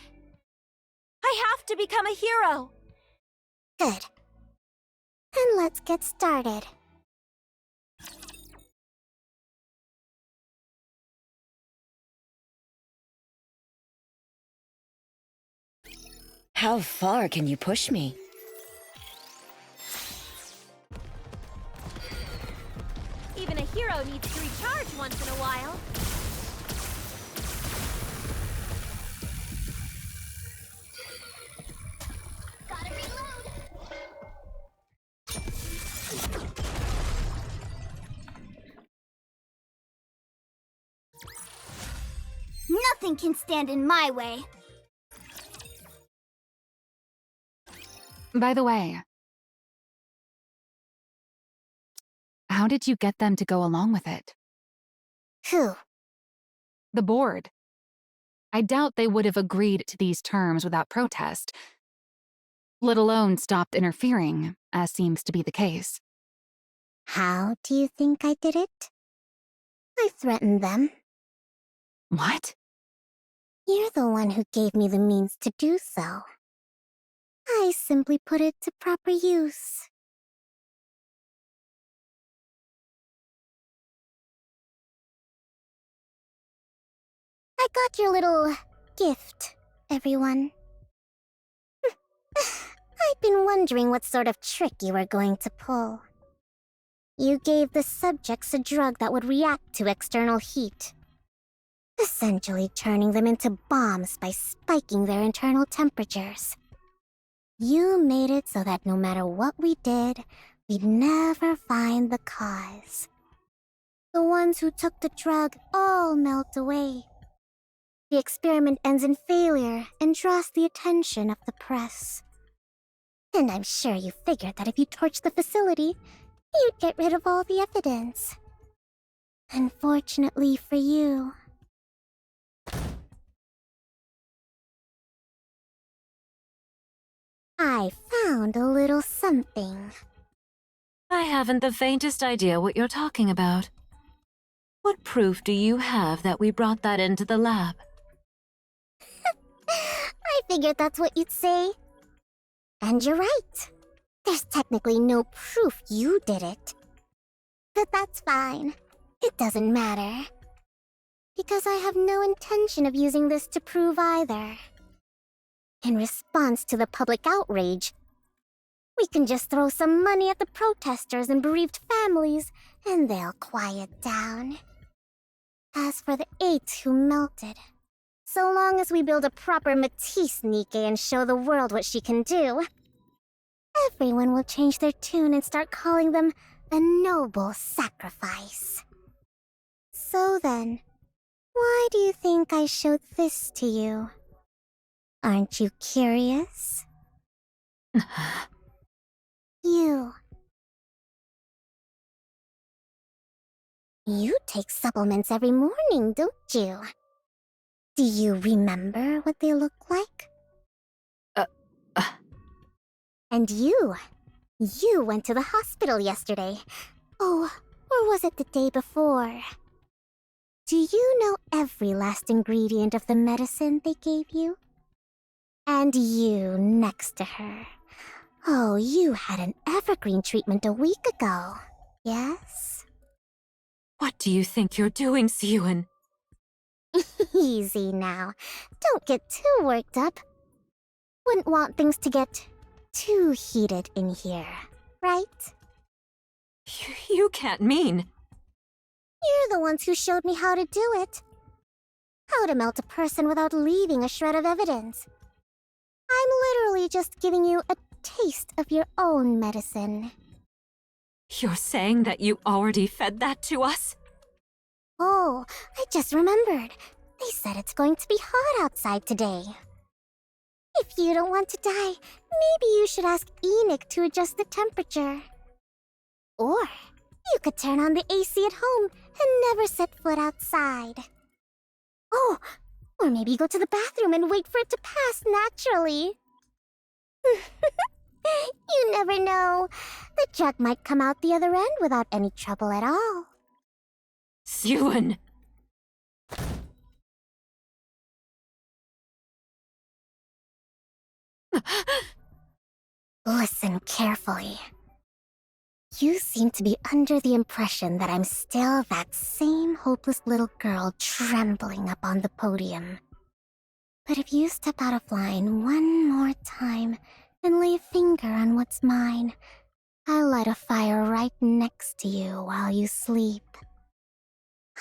I have to become a hero. Good. Then let's get started. How far can you push me? Even a hero needs to recharge once in a while. Gotta reload! Nothing can stand in my way. By the way, how did you get them to go along with it? Who? The board. I doubt they would have agreed to these terms without protest, let alone stopped interfering, as seems to be the case. How do you think I did it? I threatened them. What? You're the one who gave me the means to do so. I simply put it to proper use. I got your little gift, everyone. I've been wondering what sort of trick you were going to pull. You gave the subjects a drug that would react to external heat, essentially turning them into bombs by spiking their internal temperatures. You made it so that no matter what we did, we'd never find the cause. The ones who took the drug all melt away. The experiment ends in failure and draws the attention of the press. And I'm sure you figured that if you torched the facility, you'd get rid of all the evidence. Unfortunately for you. I found a little something. I haven't the faintest idea what you're talking about. What proof do you have that we brought that into the lab? I figured that's what you'd say. And you're right. There's technically no proof you did it. But that's fine. It doesn't matter. Because I have no intention of using this to prove either. In response to the public outrage, We can just throw some money at the protesters and bereaved families, and they'll quiet down. As for the 8 who melted, so long as we build a proper Matisse Nikke and show the world what she can do, everyone will change their tune and start calling them a noble sacrifice. So then, why do you think I showed this to you? Aren't you curious? You take supplements every morning, don't you? Do you remember what they look like? And you went to the hospital yesterday. Oh, or was it the day before? Do you know every last ingredient of the medicine they gave you? And you next to her. Oh, you had an evergreen treatment a week ago, yes? What do you think you're doing, Siyun? Easy now. Don't get too worked up. Wouldn't want things to get too heated in here, right? You can't mean... You're the ones who showed me how to do it. How to melt a person without leaving a shred of evidence. I'm literally just giving you a taste of your own medicine. You're saying that you already fed that to us? Oh, I just remembered. They said it's going to be hot outside today. If you don't want to die, maybe you should ask Enoch to adjust the temperature. Or you could turn on the AC at home and never set foot outside. Oh, or maybe go to the bathroom and wait for it to pass naturally. You never know. The drug might come out the other end without any trouble at all. Siyun! Listen carefully. You seem to be under the impression that I'm still that same hopeless little girl trembling up on the podium. But if you step out of line one more time and lay a finger on what's mine, I'll light a fire right next to you while you sleep.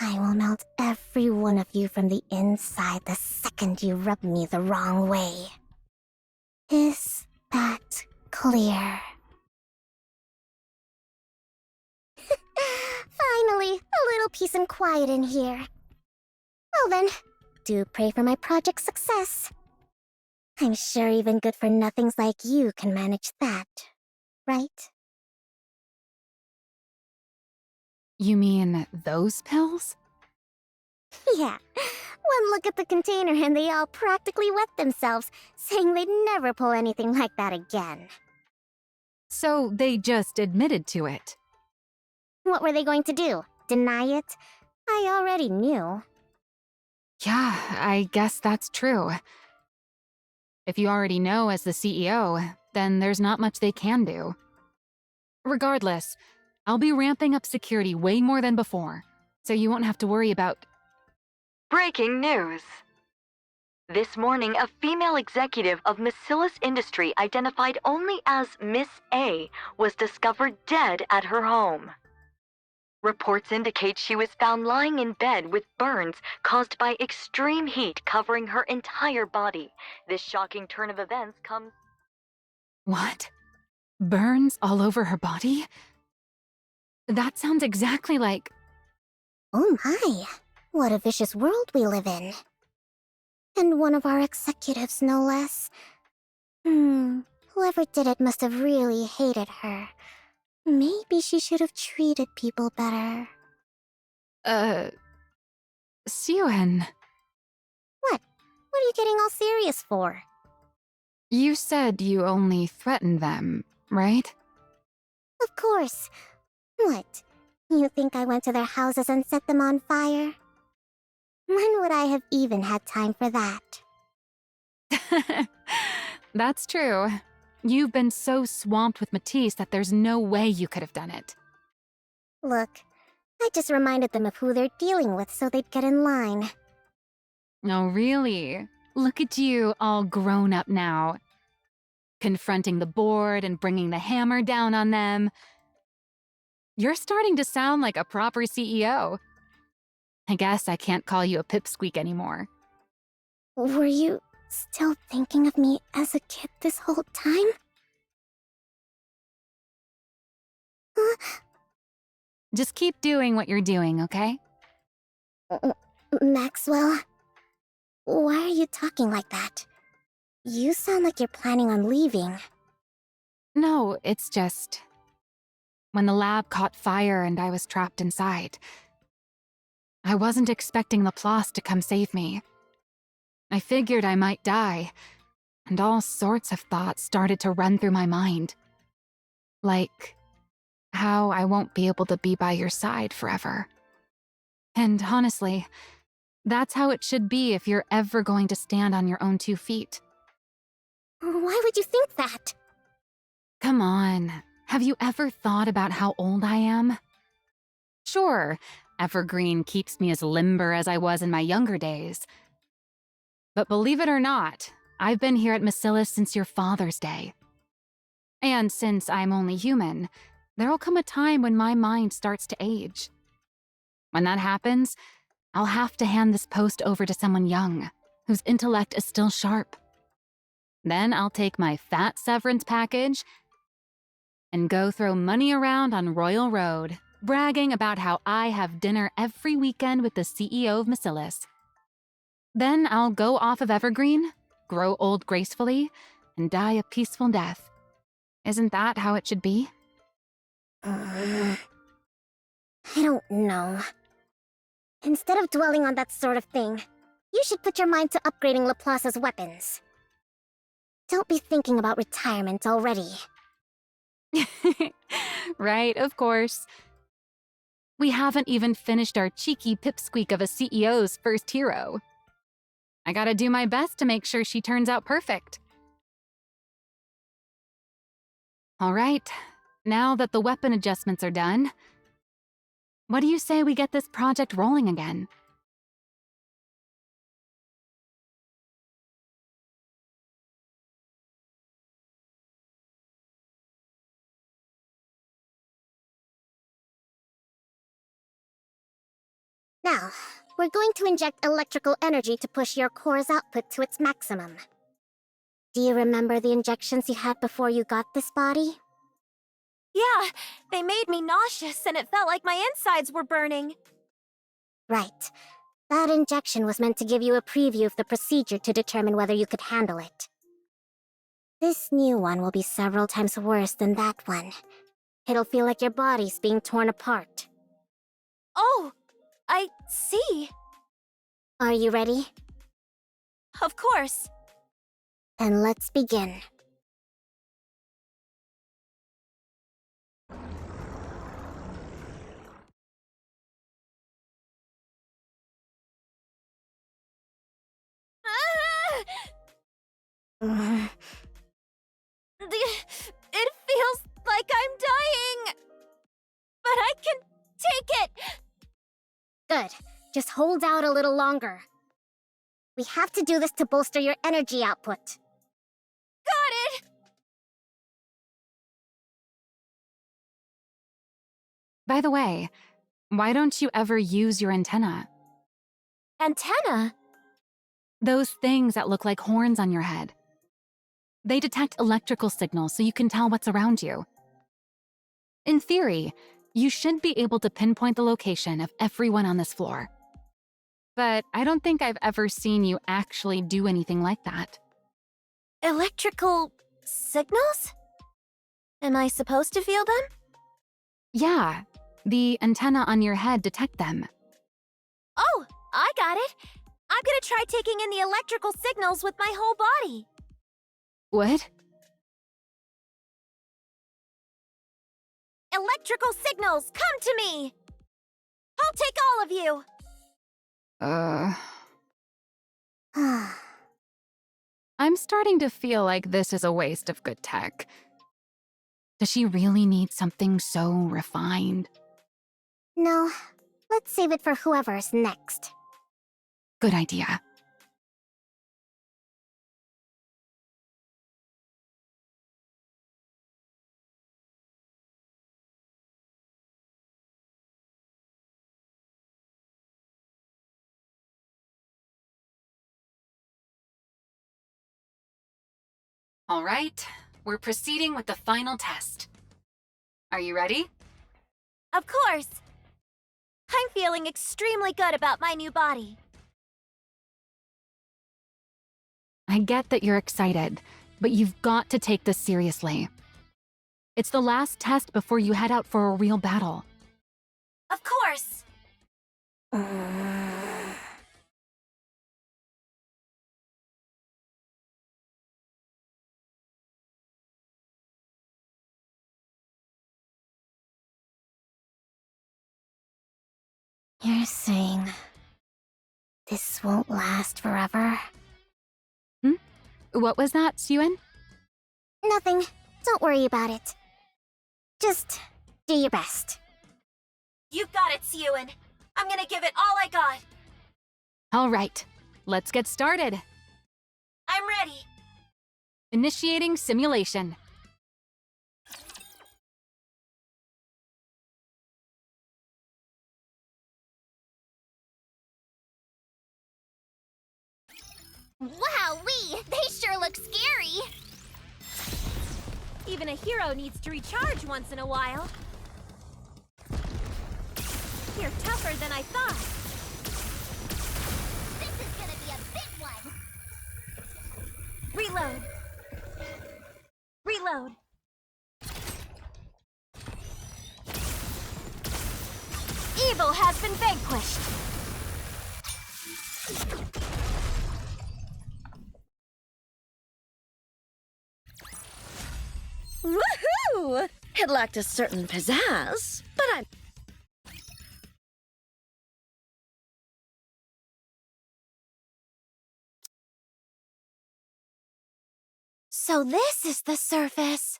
I will melt every one of you from the inside the second you rub me the wrong way. Is that clear? Finally, a little peace and quiet in here. Well then, do pray for my project's success. I'm sure even good-for-nothings like you can manage that, right? You mean those pills? Yeah. One look at the container and they all practically wet themselves, saying they'd never pull anything like that again. So they just admitted to it. What were they going to do? Deny it? I already knew. Yeah, I guess that's true. If you already know as the CEO, then there's not much they can do. Regardless, I'll be ramping up security way more than before, so you won't have to worry about... Breaking news. This morning, a female executive of Macillus Industry identified only as Miss A was discovered dead at her home. Reports indicate she was found lying in bed with burns caused by extreme heat covering her entire body. This shocking turn of events comes... What? Burns all over her body? That sounds exactly like... Oh my, what a vicious world we live in. And one of our executives, no less. Whoever did it must have really hated her. Maybe she should have treated people better. Siyun, What? What are you getting all serious for? you said you only threatened them, right? Of course. What? You think I went to their houses and set them on fire? When would I have even had time for that? That's true. You've been so swamped with Matisse that there's no way you could have done it. Look, I just reminded them of who they're dealing with so they'd get in line. Oh, really? Look at you, all grown up now. confronting the board and bringing the hammer down on them. You're starting to sound like a proper CEO. I guess I can't call you a pipsqueak anymore. Were you still thinking of me as a kid this whole time? Just keep doing what you're doing, okay? Maxwell, why are you talking like that? You sound like you're planning on leaving. No, it's just... when the lab caught fire and I was trapped inside, I wasn't expecting Laplace to come save me. I figured I might die, and all sorts of thoughts started to run through my mind. Like how I won't be able to be by your side forever. And honestly, that's how it should be if you're ever going to stand on your own 2 feet. Why would you think that? Come on, have you ever thought about how old I am? Sure, Evergreen keeps me as limber as I was in my younger days. But believe it or not, I've been here at Macillus since your father's day. And since I'm only human, there'll come a time when my mind starts to age. When that happens, I'll have to hand this post over to someone young, whose intellect is still sharp. Then I'll take my fat severance package and go throw money around on Royal Road, bragging about how I have dinner every weekend with the CEO of Macillus. Then I'll go off of Evergreen, grow old gracefully, and die a peaceful death. Isn't that how it should be? I don't know. Instead of dwelling on that sort of thing, you should put your mind to upgrading Laplace's weapons. Don't be thinking about retirement already. Right, of course. We haven't even finished our cheeky pipsqueak of a CEO's first hero. I gotta do my best to make sure she turns out perfect. All right, now that the weapon adjustments are done, what do you say we get this project rolling again? Now, we're going to inject electrical energy to push your core's output to its maximum. Do you remember the injections you had before you got this body? Yeah, they made me nauseous and it felt like my insides were burning. Right. That injection was meant to give you a preview of the procedure to determine whether you could handle it. This new one will be several times worse than that one. It'll feel like your body's being torn apart. Oh, I see. Are you ready? Of course. Then let's begin. It feels like I'm dying. But I can take it. Good. Just hold out a little longer. We have to do this to bolster your energy output. Got it. By the way, why don't you ever use your antenna? Antenna? Those things that look like horns on your head. They detect electrical signals so you can tell what's around you. In theory, you should be able to pinpoint the location of everyone on this floor. But I don't think I've ever seen you actually do anything like that. Electrical signals? Am I supposed to feel them? Yeah, the antenna on your head detect them. Oh, I got it. I'm gonna try taking in the electrical signals with my whole body. What? Electrical signals, come to me! I'll take all of you! I'm starting to feel like this is a waste of good tech. Does she really need something so refined? No, let's save it for whoever's next. Good idea. All right, we're proceeding with the final test. Are you ready? Of course! I'm feeling extremely good about my new body. I get that you're excited, but you've got to take this seriously. It's the last test before you head out for a real battle. Of course! You're saying this won't last forever? What was that, Suen? Nothing. Don't worry about it. Just do your best. You've got it, Suen. I'm gonna give it all I got. All right, let's get started. I'm ready. Initiating simulation. Wowee! They sure look scary! Even a hero needs to recharge once in a while. You're tougher than I thought. This is gonna be a big one! Reload. Reload. Evil has been vanquished. Woohoo! It lacked a certain pizzazz, but I'm... So this is the surface.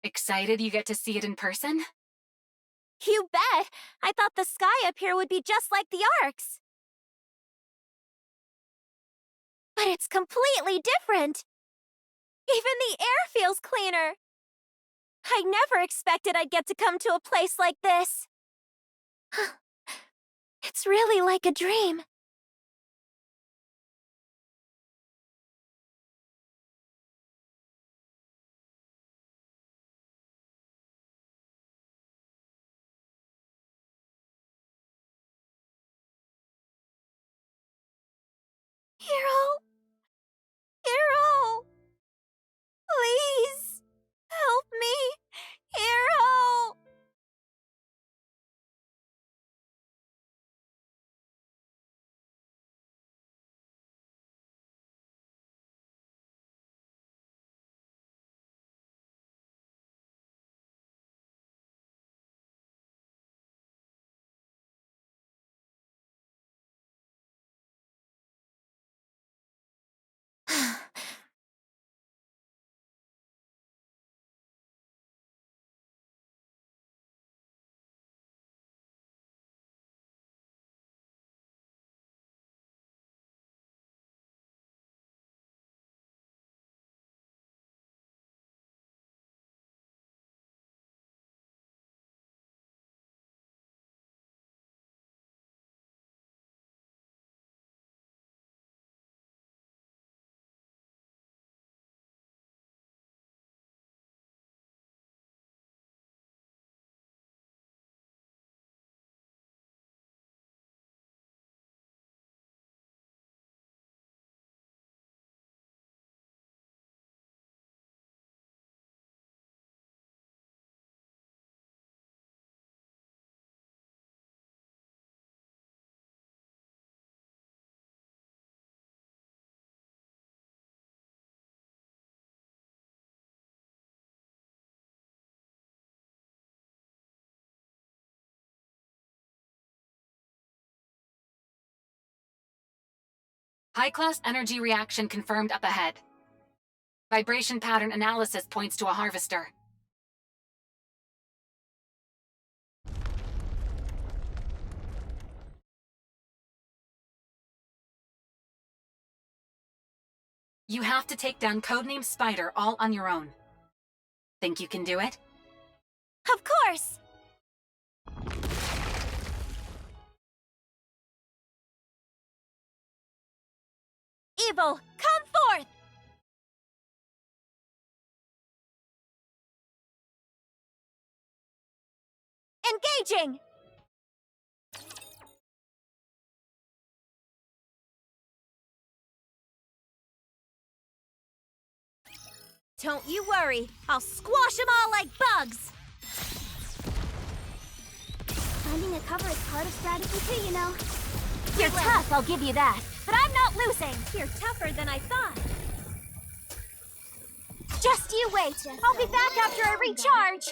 Excited you get to see it in person? You bet! I thought the sky up here would be just like the Arcs. But it's completely different. Even the air feels cleaner. I never expected I'd get to come to a place like this. It's really like a dream. Hero! Hero! Please! Help me! Hero! High-class energy reaction confirmed up ahead. Vibration pattern analysis points to a harvester. You have to take down Codename Spider all on your own. Think you can do it? Of course! Evil, come forth! engaging! Don't you worry, I'll squash them all like bugs! Finding a cover is part of strategy too, you know. You're tough, I'll give you that. But I'm not losing! You're tougher than I thought. Just you wait. I'll be back after I recharge.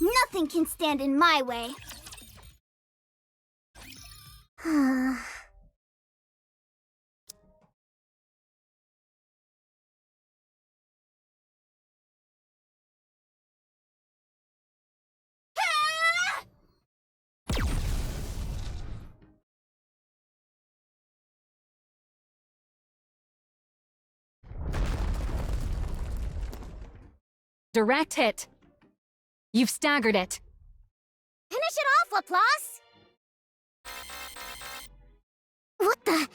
Nothing can stand in my way. Direct hit. You've staggered it. Finish it off, Laplace! What the?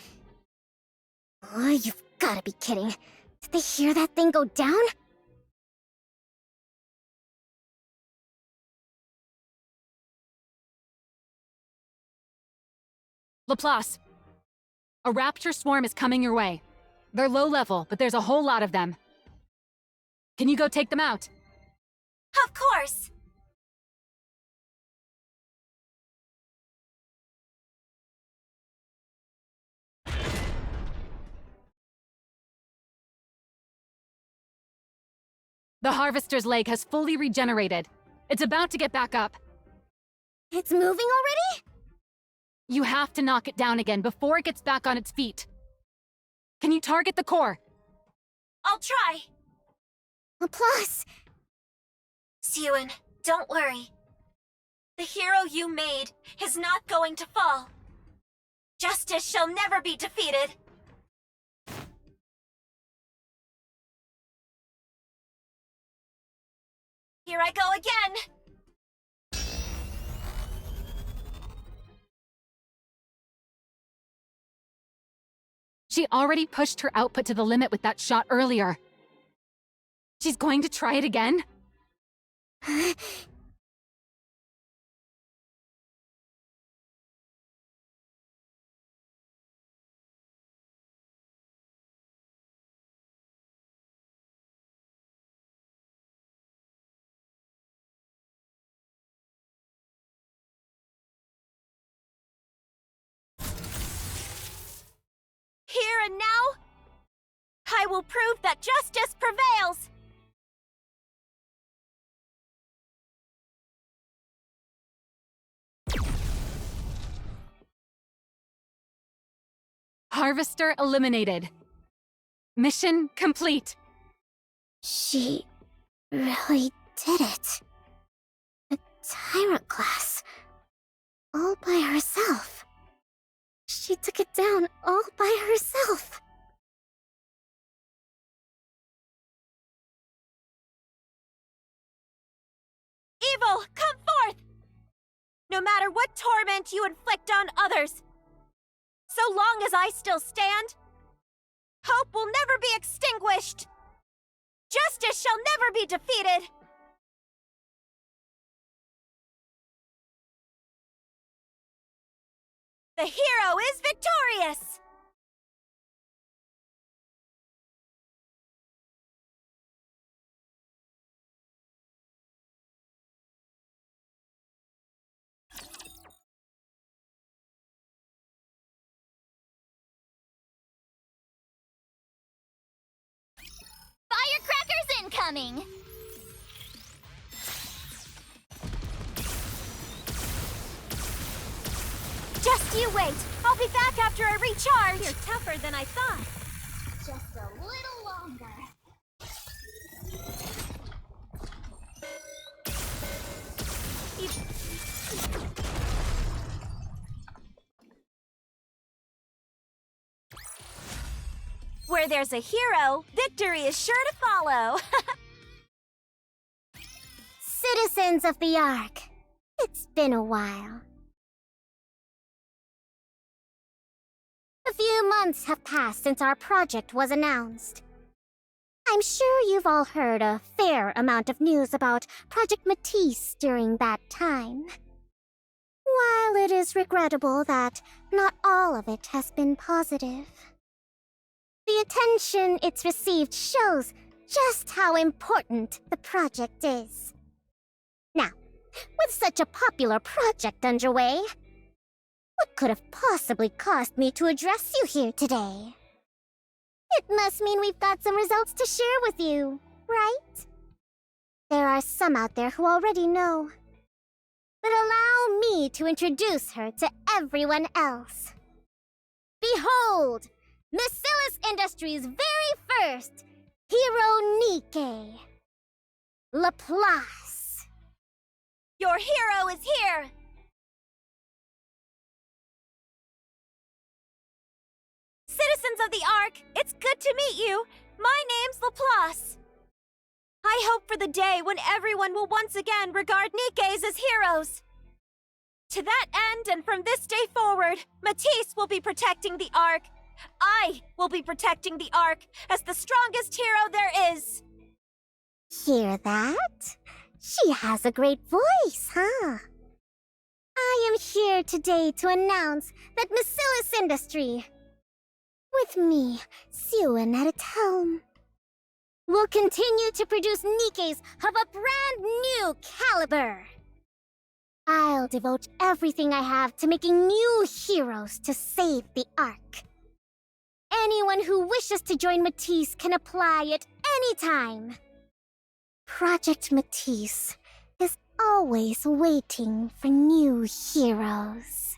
Oh, you've gotta be kidding. Did they hear that thing go down? Laplace, a raptor swarm is coming your way. They're low level, but there's a whole lot of them. Can you go take them out? Of course! The Harvester's leg has fully regenerated. It's about to get back up. It's moving already? You have to knock it down again before it gets back on its feet. Can you target the core? I'll try. Laplace! Siwon, don't worry. The hero you made is not going to fall. Justice shall never be defeated. Here I go again! She already pushed her output to the limit with that shot earlier. She's going to try it again? Here and now, I will prove that justice prevails! Harvester eliminated. Mission complete. She really did it. A tyrant class. All by herself. She took it down all by herself. Evil, come forth! No matter what torment you inflict on others, so long as I still stand, hope will never be extinguished. Justice shall never be defeated. The hero is victorious! Firecrackers incoming! Just you wait! I'll be back after I recharge! You're tougher than I thought. Just a little longer. Where there's a hero, victory is sure to follow. Citizens of the Ark, it's been a while. A few months have passed since our project was announced. I'm sure you've all heard a fair amount of news about Project Matisse during that time. While it is regrettable that not all of it has been positive, the attention it's received shows just how important the project is. Now, with such a popular project underway, what could have possibly caused me to address you here today? It must mean we've got some results to share with you, right? There are some out there who already know. But allow me to introduce her to everyone else. Behold, Miscellus Industries' very first hero Nikke. Laplace. Your hero is here! Citizens of the Ark, it's good to meet you. My name's Laplace. I hope for the day when everyone will once again regard Nikkes as heroes. To that end, and from this day forward, Matisse will be protecting the Ark. I will be protecting the Ark as the strongest hero there is. Hear that? She has a great voice, huh? I am here today to announce that Miscellus Industry, with me, Suen at its helm, will continue to produce Nikkes of a brand new caliber. I'll devote everything I have to making new heroes to save the Ark. Anyone who wishes to join Matisse can apply at any time. Project Matisse is always waiting for new heroes.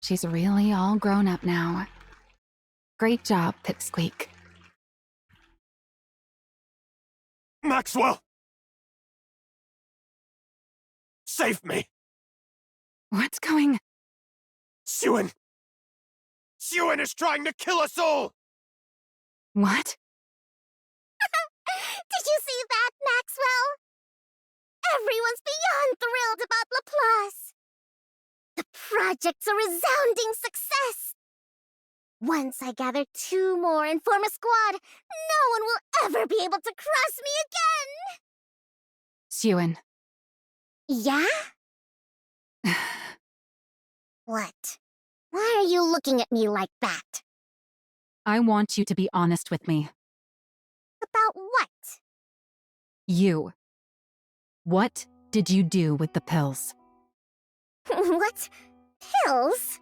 She's really all grown up now. Great job, Pipsqueak. Maxwell! Save me! What's going... Suen! Suen is trying to kill us all! What? Did you see that, Maxwell? Everyone's beyond thrilled about Laplace. The project's a resounding success. Once I gather 2 more and form a squad, no one will ever be able to cross me again! Suen. Yeah? What? Why are you looking at me like that? I want you to be honest with me. About what? You. What did you do with the pills? What? Pills?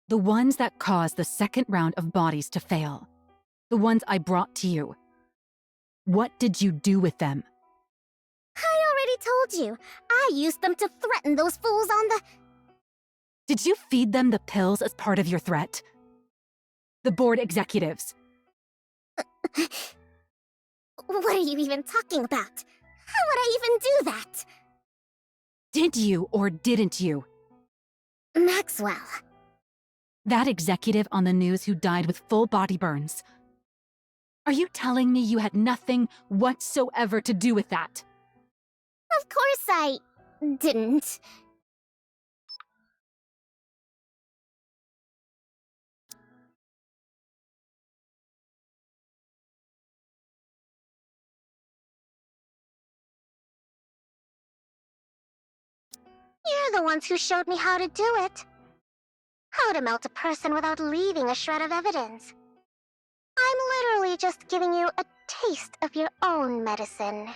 The ones that caused the second round of bodies to fail. The ones I brought to you. What did you do with them? I already told you. I used them to threaten those fools on the... Did you feed them the pills as part of your threat? The board executives. What are you even talking about? How would I even do that? Did you or didn't you? Maxwell. That executive on the news who died with full body burns. Are you telling me you had nothing whatsoever to do with that? Of course I didn't. You're the ones who showed me how to do it. How to melt a person without leaving a shred of evidence. I'm literally just giving you a taste of your own medicine.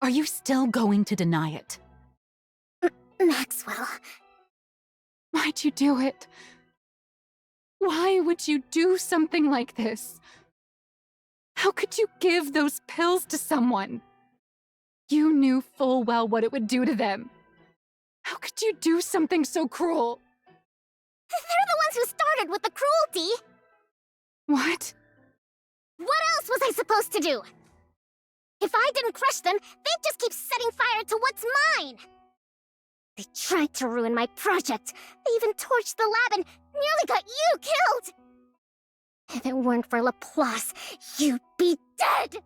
Are you still going to deny it? Maxwell. Why'd you do it? Why would you do something like this? How could you give those pills to someone? You knew full well what it would do to them. How could you do something so cruel? They're the ones who started with the cruelty! What? What else was I supposed to do? If I didn't crush them, they'd just keep setting fire to what's mine! They tried to ruin my project. They even torched the lab and nearly got you killed! If it weren't for Laplace, you'd be dead!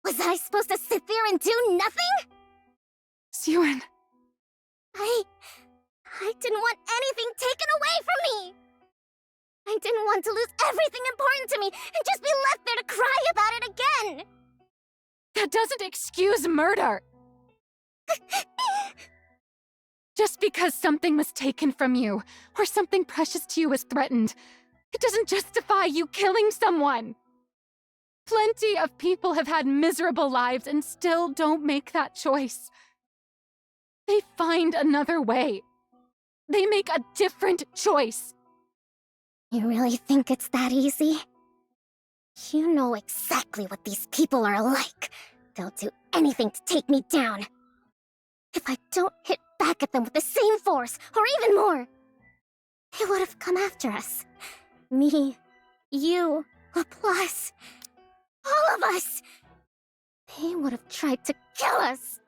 Was I supposed to sit there and do nothing? Siren. I didn't want anything taken away from me! I didn't want to lose everything important to me and just be left there to cry about it again! That doesn't excuse murder! Just because something was taken from you, or something precious to you was threatened, it doesn't justify you killing someone! Plenty of people have had miserable lives and still don't make that choice. They find another way. They make a different choice. You really think it's that easy? You know exactly what these people are like. They'll do anything to take me down. If I don't hit back at them with the same force, or even more, they would have come after us. Me, you, Laplace, all of us. They would have tried to kill us.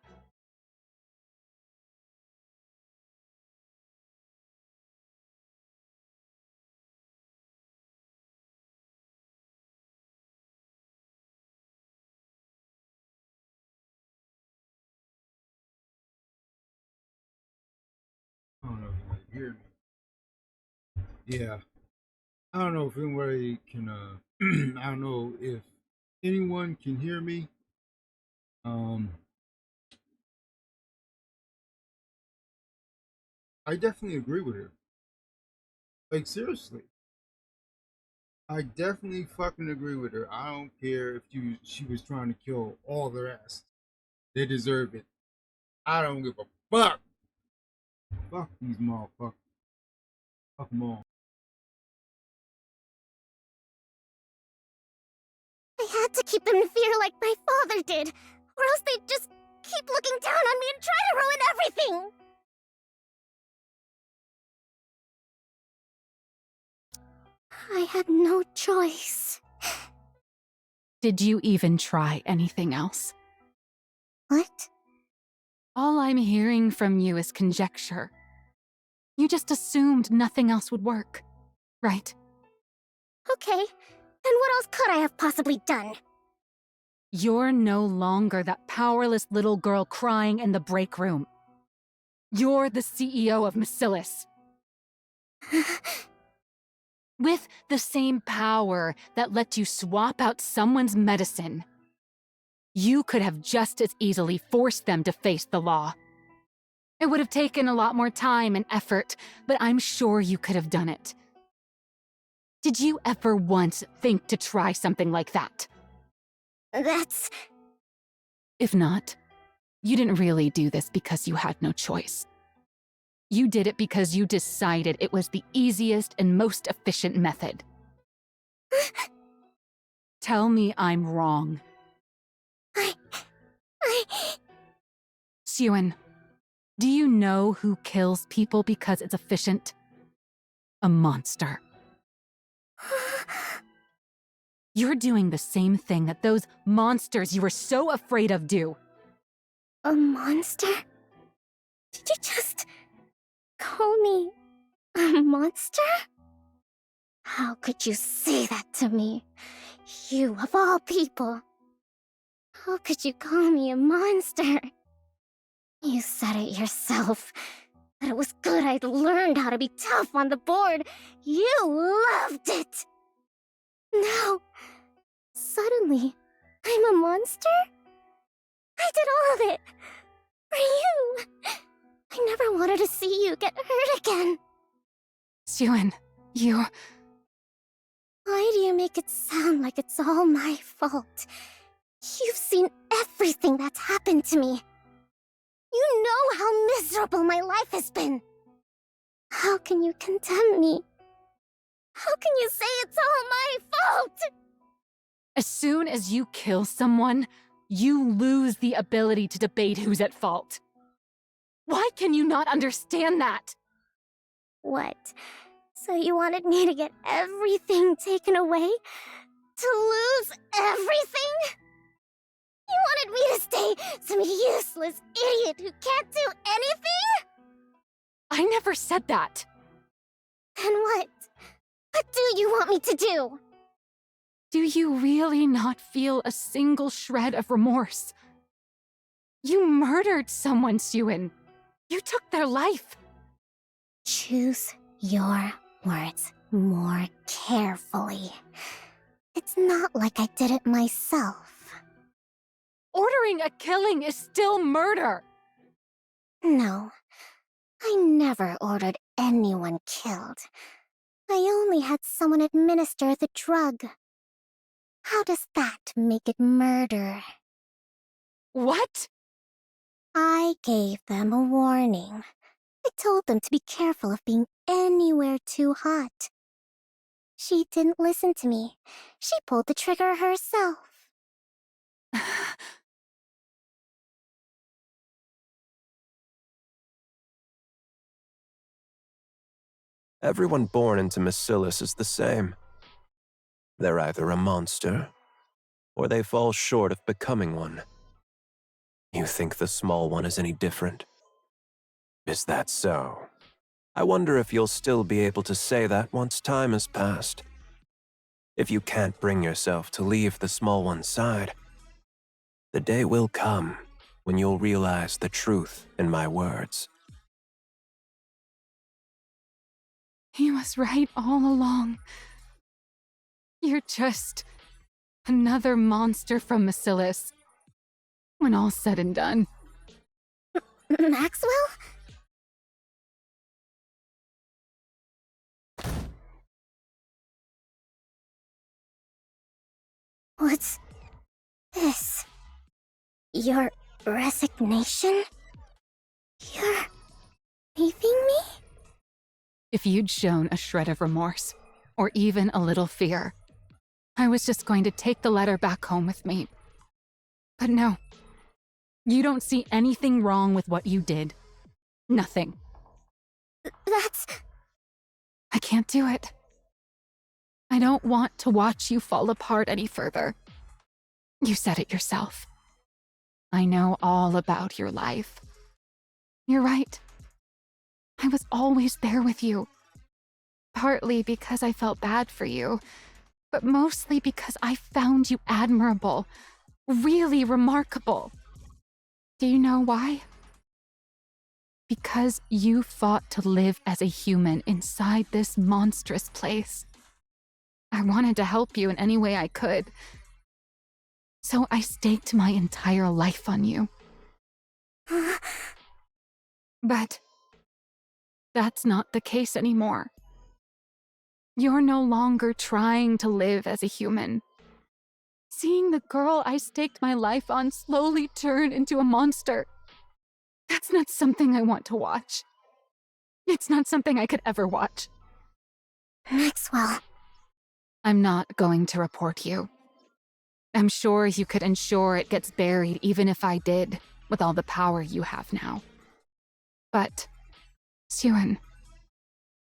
I don't know if you can hear me. Yeah. I don't know if anybody can, I don't know if anyone can hear me. I definitely agree with her. Like, seriously. I definitely fucking agree with her. I don't care if she was trying to kill all the rest. They deserve it. I don't give a fuck. Fuck these motherfuckers. Fuck them all. I had to keep them in fear like my father did, or else they'd just keep looking down on me and try to ruin everything. I had no choice. Did you even try anything else? What? All I'm hearing from you is conjecture. You just assumed nothing else would work, right? Okay, then what else could I have possibly done? You're no longer that powerless little girl crying in the break room. You're the CEO of Macilis. With the same power that let you swap out someone's medicine, you could have just as easily forced them to face the law. It would have taken a lot more time and effort, but I'm sure you could have done it. Did you ever once think to try something like that? That's... If not, you didn't really do this because you had no choice. You did it because you decided it was the easiest and most efficient method. Tell me I'm wrong. Siren, do you know who kills people because it's efficient? A monster. You're doing the same thing that those monsters you were so afraid of do. A monster? Did you just call me a monster? How could you say that to me? You, of all people. How could you call me a monster? You said it yourself. That it was good I'd learned how to be tough on the board. You loved it! Now, suddenly, I'm a monster? I did all of it. For you. I never wanted to see you get hurt again. Siren, you... Why do you make it sound like it's all my fault? You've seen everything that's happened to me. You know how miserable my life has been. How can you condemn me? How can you say it's all my fault? As soon as you kill someone, you lose the ability to debate who's at fault. Why can you not understand that? What? So you wanted me to get everything taken away? To lose everything? You wanted me to stay some useless idiot who can't do anything? I never said that. Then what? What do you want me to do? Do you really not feel a single shred of remorse? You murdered someone, Suen. You took their life. Choose your words more carefully. It's not like I did it myself. Ordering a killing is still murder. No, I never ordered anyone killed. I only had someone administer the drug. How does that make it murder? What? I gave them a warning. I told them to be careful of being anywhere too hot. She didn't listen to me. She pulled the trigger herself. Everyone born into Bacillus is the same. They're either a monster, or they fall short of becoming one. You think the small one is any different? Is that so? I wonder if you'll still be able to say that once time has passed. If you can't bring yourself to leave the small one's side, the day will come when you'll realize the truth in my words. He was right all along. You're just another monster from Bacillus. When all's said and done. Maxwell? What's this? Your resignation? You're leaving me? If you'd shown a shred of remorse, or even a little fear, I was just going to take the letter back home with me. But no. You don't see anything wrong with what you did. Nothing. That's... I can't do it. I don't want to watch you fall apart any further. You said it yourself. I know all about your life. You're right. I was always there with you. Partly because I felt bad for you, but mostly because I found you admirable, really remarkable. Do you know why? Because you fought to live as a human inside this monstrous place. I wanted to help you in any way I could. So I staked my entire life on you. But that's not the case anymore. You're no longer trying to live as a human. Seeing the girl I staked my life on slowly turn into a monster, that's not something I want to watch. It's not something I could ever watch. Maxwell. I'm not going to report you. I'm sure you could ensure it gets buried even if I did, with all the power you have now. But, Suen,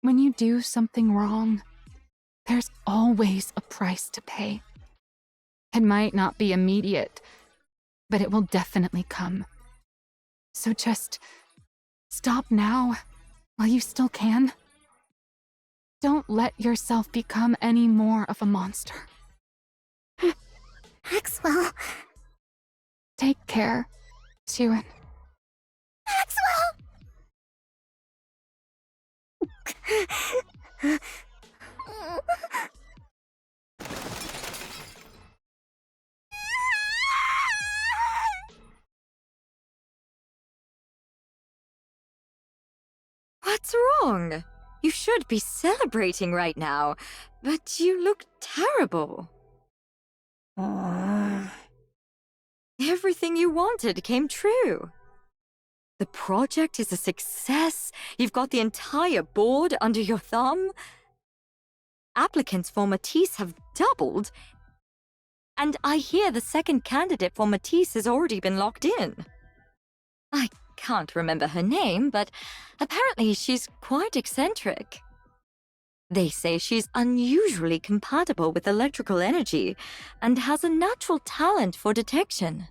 when you do something wrong, there's always a price to pay. It might not be immediate, but it will definitely come. So just stop now, while you still can. Don't let yourself become any more of a monster. Maxwell. Take care, Suen. Maxwell! What's wrong? You should be celebrating right now, but you look terrible. Everything you wanted came true. The project is a success. You've got the entire board under your thumb. Applicants for Matisse have doubled. And I hear the second candidate for Matisse has already been locked in. I can't remember her name, but apparently she's quite eccentric. They say she's unusually compatible with electrical energy and has a natural talent for detection.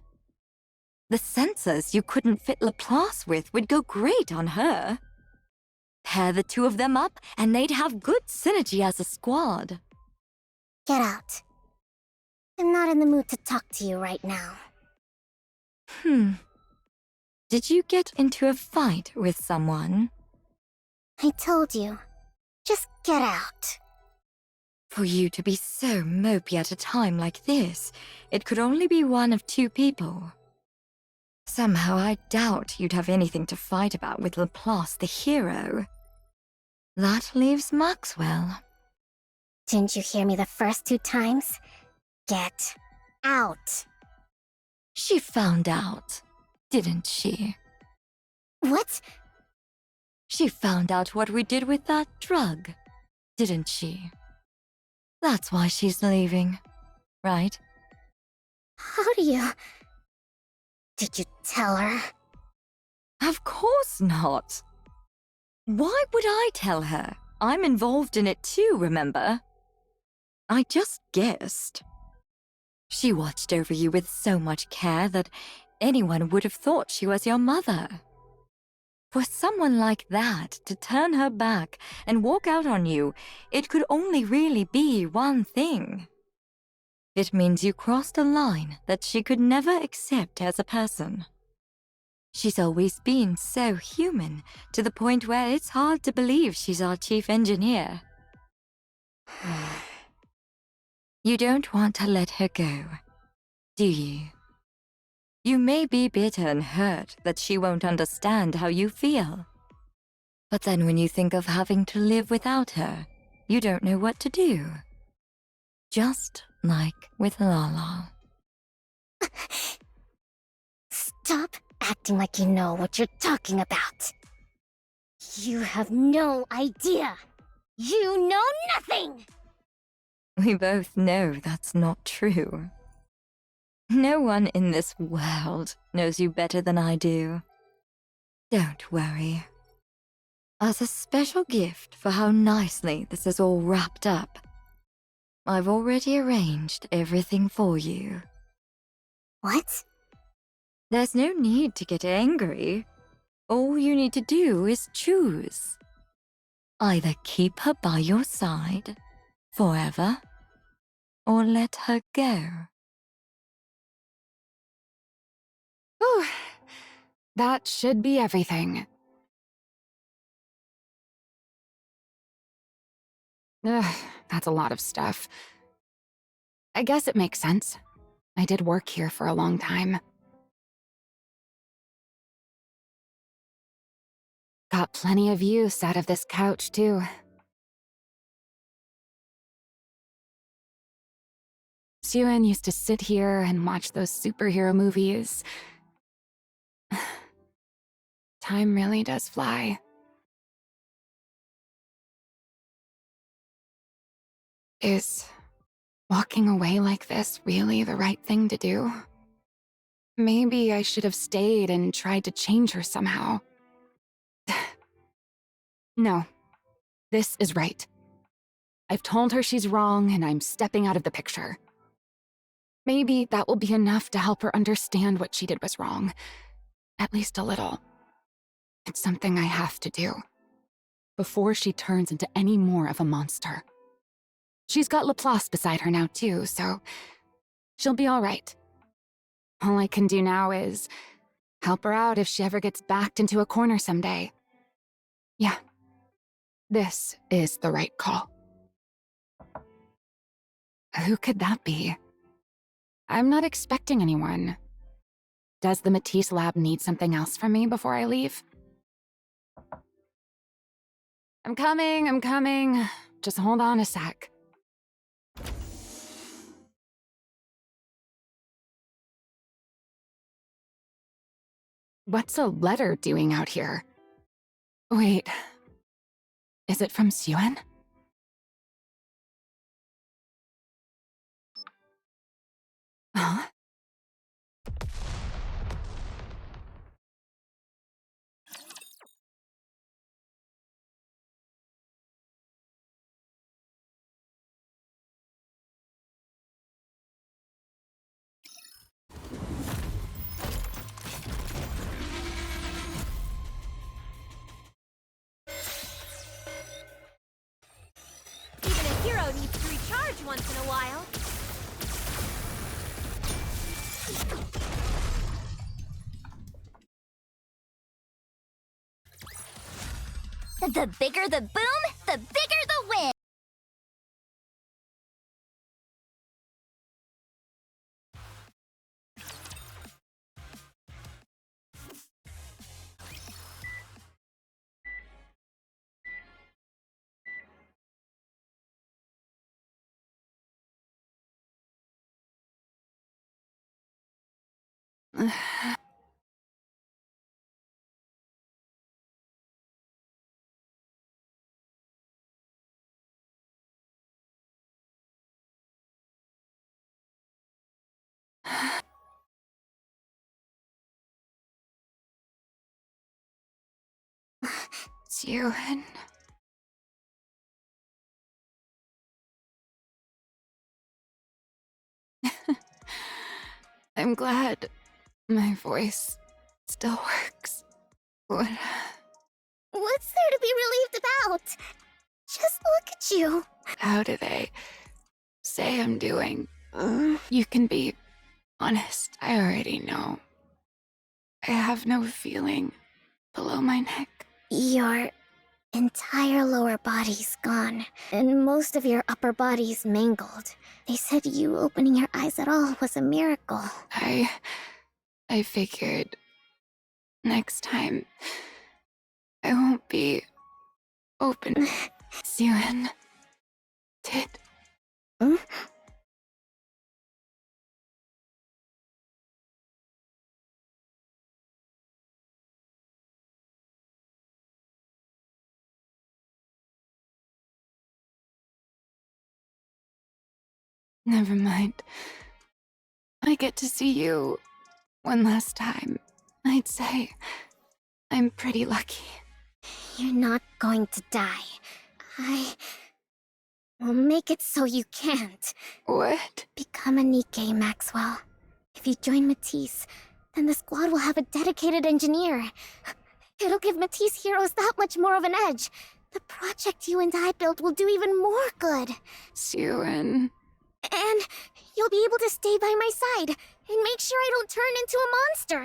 The sensors you couldn't fit Laplace with would go great on her. Pair the two of them up and they'd have good synergy as a squad. Get out. I'm not in the mood to talk to you right now. Did you get into a fight with someone? I told you. Just get out. For you to be so mopey at a time like this, it could only be one of two people. Somehow I doubt you'd have anything to fight about with Laplace the hero. That leaves Maxwell. Didn't you hear me the first 2 times? Get out. She found out, didn't she? What? She found out what we did with that drug, didn't she? That's why she's leaving, right? How do you... Did you tell her? Of course not. Why would I tell her? I'm involved in it too, remember? I just guessed. She watched over you with so much care that anyone would have thought she was your mother. For someone like that to turn her back and walk out on you, it could only really be one thing. It means you crossed a line that she could never accept as a person. She's always been so human, to the point where it's hard to believe she's our chief engineer. You don't want to let her go, do you? You may be bitter and hurt that she won't understand how you feel. But then when you think of having to live without her, you don't know what to do. Just like with Lala. Stop acting like you know what you're talking about. You have no idea. You know nothing! We both know that's not true. No one in this world knows you better than I do. Don't worry. As a special gift for how nicely this is all wrapped up, I've already arranged everything for you. What? There's no need to get angry. All you need to do is choose. Either keep her by your side forever, or let her go. Whew. That should be everything. Ugh, that's a lot of stuff. I guess it makes sense. I did work here for a long time. Got plenty of use out of this couch, too. Suen used to sit here and watch those superhero movies. Time really does fly. Is walking away like this really the right thing to do? Maybe I should have stayed and tried to change her somehow. No, this is right. I've told her she's wrong and I'm stepping out of the picture. Maybe that will be enough to help her understand what she did was wrong. At least a little. It's something I have to do. Before she turns into any more of a monster. She's got Laplace beside her now too, so she'll be all right. All I can do now is help her out if she ever gets backed into a corner someday. Yeah, this is the right call. Who could that be? I'm not expecting anyone. Does the Matisse lab need something else from me before I leave? I'm coming. Just hold on a sec. What's a letter doing out here? Wait, is it from Suen? Huh? Even a hero needs to recharge once in a while. The bigger the boom, the bigger the win! Jiren. I'm glad my voice still works. What? What's there to be relieved about? Just look at you. How do they say I'm doing? You can be honest. I already know. I have no feeling below my neck. Your entire lower body's gone, and most of your upper body's mangled. They said you opening your eyes at all was a miracle. I figured next time I won't be open. Jiren did. Never mind. I get to see you one last time. I'd say I'm pretty lucky. You're not going to die. I will make it so you can't. What? Become a Nikke, Maxwell. If you join Matisse, then the squad will have a dedicated engineer. It'll give Matisse heroes that much more of an edge. The project you and I built will do even more good. Jiren. And you'll be able to stay by my side and make sure I don't turn into a monster.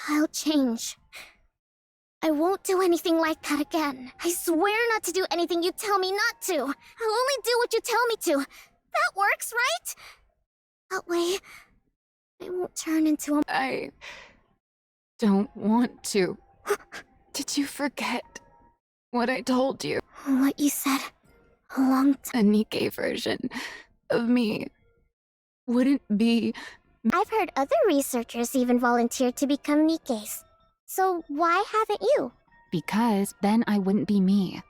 I'll change. I won't do anything like that again. I swear not to do anything you tell me not to. I'll only do what you tell me to. That works, right? That way, I won't turn into a... I don't want to. Did you forget what I told you? What you said a long time... A Nikke version of me wouldn't be... I've heard other researchers even volunteer to become Nikkes. So why haven't you? Because then I wouldn't be me.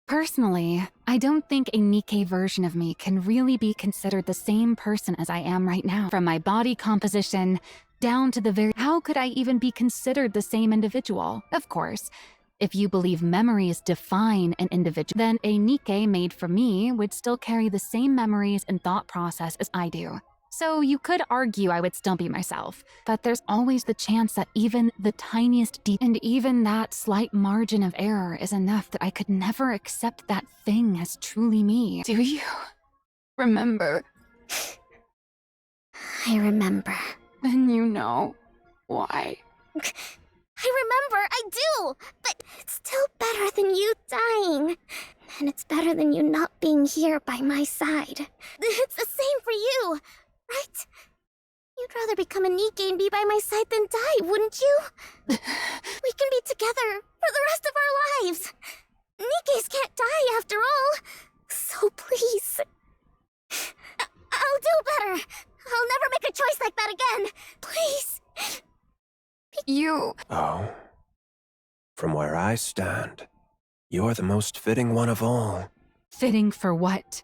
Personally, I don't think a Nikke version of me can really be considered the same person as I am right now. From my body composition down to the very... How could I even be considered the same individual? Of course, if you believe memories define an individual, then a Nikke made for me would still carry the same memories and thought process as I do. So you could argue I would still be myself, but there's always the chance that even the tiniest and even that slight margin of error is enough that I could never accept that thing as truly me. Do you remember? I remember. Then you know why. I remember, I do! But it's still better than you dying. And it's better than you not being here by my side. It's the same for you, right? You'd rather become a Nikke and be by my side than die, wouldn't you? We can be together for the rest of our lives. Nikkes can't die after all. So please. I'll do better. I'll never make a choice like that again. Please. You... Oh. From where I stand, you're the most fitting one of all. Fitting for what?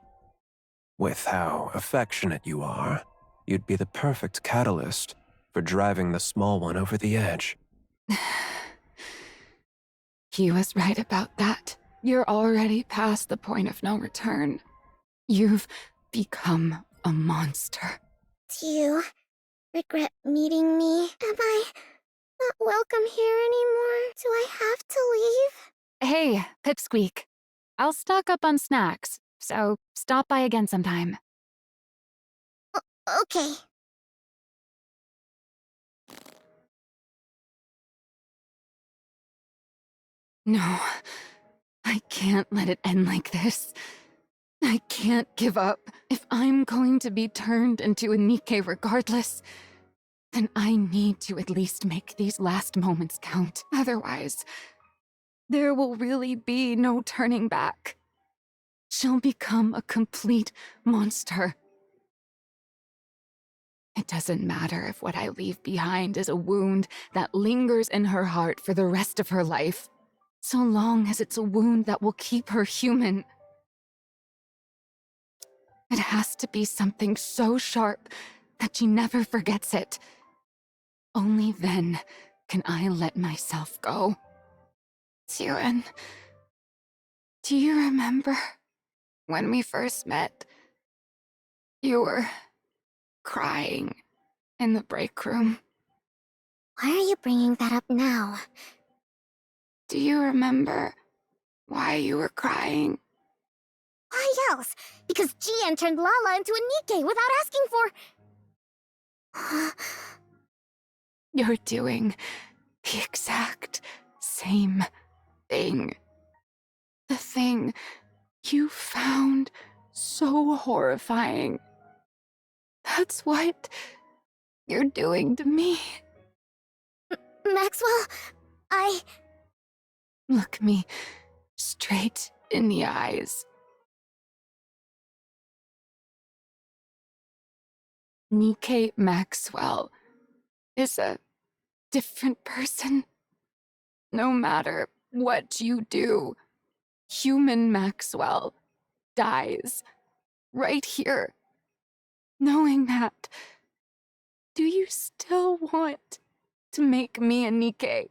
With how affectionate you are, you'd be the perfect catalyst for driving the small one over the edge. He was right about that. You're already past the point of no return. You've become a monster. Do you regret meeting me? Am I not welcome here anymore? Do I have to leave? Hey, Pipsqueak. I'll stock up on snacks, so stop by again sometime. Okay. No, I can't let it end like this. I can't give up. If I'm going to be turned into a Nikke regardless, then I need to at least make these last moments count. Otherwise, there will really be no turning back. She'll become a complete monster. It doesn't matter if what I leave behind is a wound that lingers in her heart for the rest of her life, so long as it's a wound that will keep her human. It has to be something so sharp that she never forgets it. Only then can I let myself go. Siren, do you remember when we first met? You were crying in the break room. Why are you bringing that up now? Do you remember why you were crying? Why else? Because Gian turned Lala into a Nikke without asking for... You're doing the exact same thing. The thing you found so horrifying. That's what you're doing to me. Maxwell, Look me straight in the eyes. Nikke Maxwell is a different person. No matter what you do, human Maxwell dies right here. Knowing that, do you still want to make me a Nikke?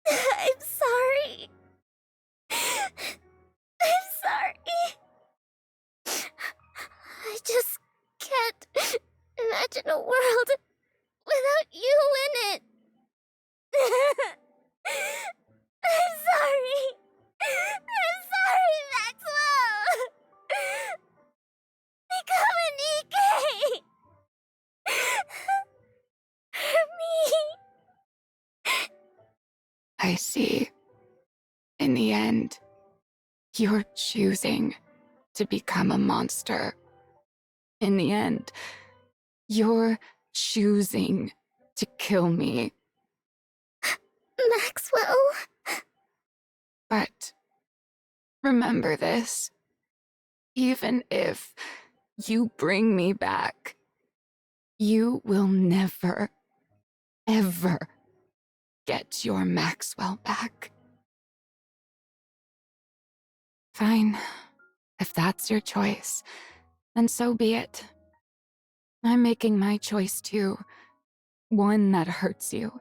I'm sorry. I'm sorry. I just can't imagine a world without you in it. I'm sorry. I'm sorry, Maxwell. Become a Nikke. For me. I see. In the end, you're choosing to become a monster. In the end, you're choosing to kill me. Maxwell. But remember this. Even if you bring me back, you will never, ever get your Maxwell back. Fine. If that's your choice, then so be it. I'm making my choice too. One that hurts you.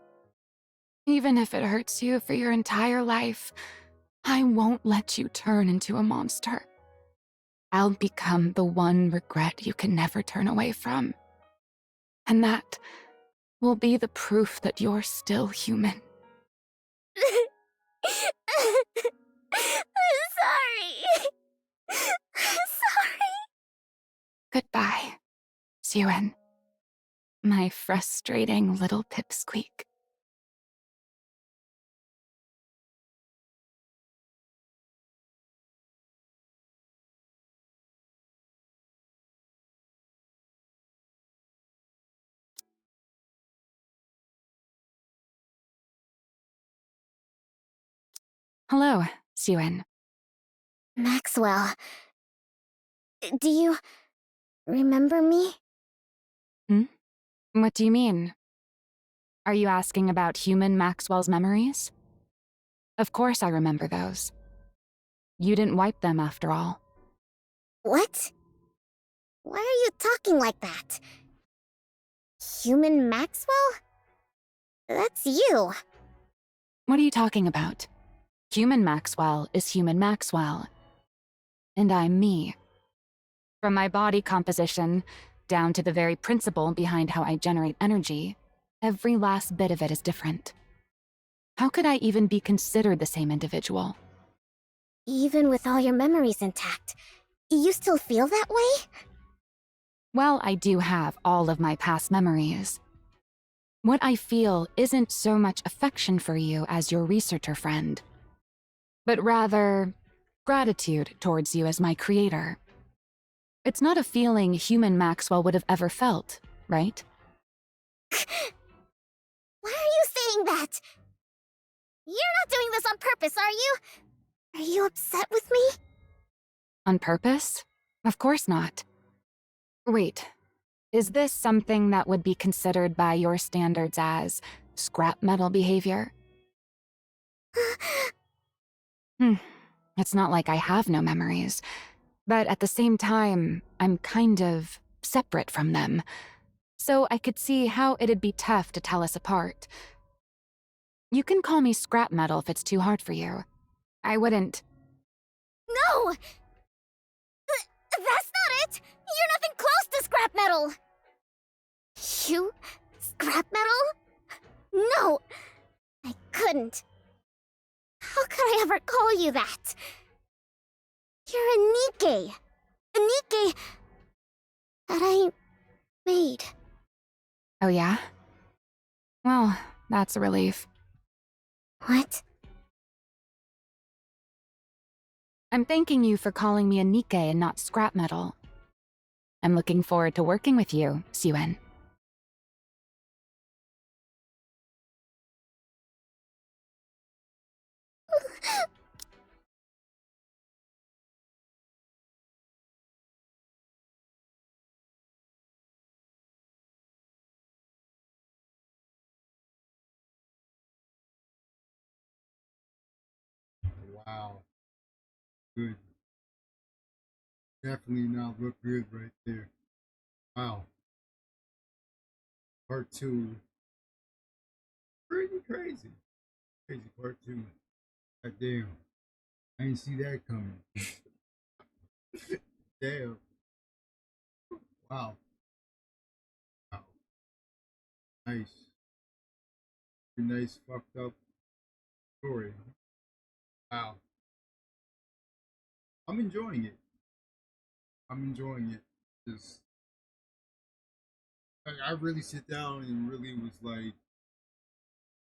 Even if it hurts you for your entire life, I won't let you turn into a monster. I'll become the one regret you can never turn away from. And that will be the proof that you're still human. I'm sorry. I'm sorry. Goodbye, Siren. My frustrating little pipsqueak. Hello, Siren. Maxwell, do you remember me? What do you mean? Are you asking about human Maxwell's memories? Of course I remember those. You didn't wipe them after all. What? Why are you talking like that? Human Maxwell? That's you. What are you talking about? Human Maxwell is human Maxwell. And I'm me. From my body composition, down to the very principle behind how I generate energy, every last bit of it is different. How could I even be considered the same individual? Even with all your memories intact, you still feel that way? Well, I do have all of my past memories. What I feel isn't so much affection for you as your researcher friend, but rather gratitude towards you as my creator. It's not a feeling human Maxwell would have ever felt, right? Why are you saying that? You're not doing this on purpose, are you? Are you upset with me? On purpose? Of course not. Wait, is this something that would be considered by your standards as scrap metal behavior? It's not like I have no memories, but at the same time, I'm kind of separate from them. So I could see how it'd be tough to tell us apart. You can call me scrap metal if it's too hard for you. I wouldn't. No! That's not it! You're nothing close to scrap metal! You? Scrap metal? No! I couldn't. How could I ever call you that? You're a Nikke. A Nikke that I made. Oh yeah? Well, that's a relief. What? I'm thanking you for calling me a Nikke and not scrap metal. I'm looking forward to working with you, Suen. Wow. Good. Definitely not look good right there. Wow. Part 2. Pretty crazy. Crazy part 2. God damn. I didn't see that coming. Damn. Wow. Wow. Nice. Nice fucked up story. Wow. I'm enjoying it. I'm enjoying it. Just like I really sit down and really was like,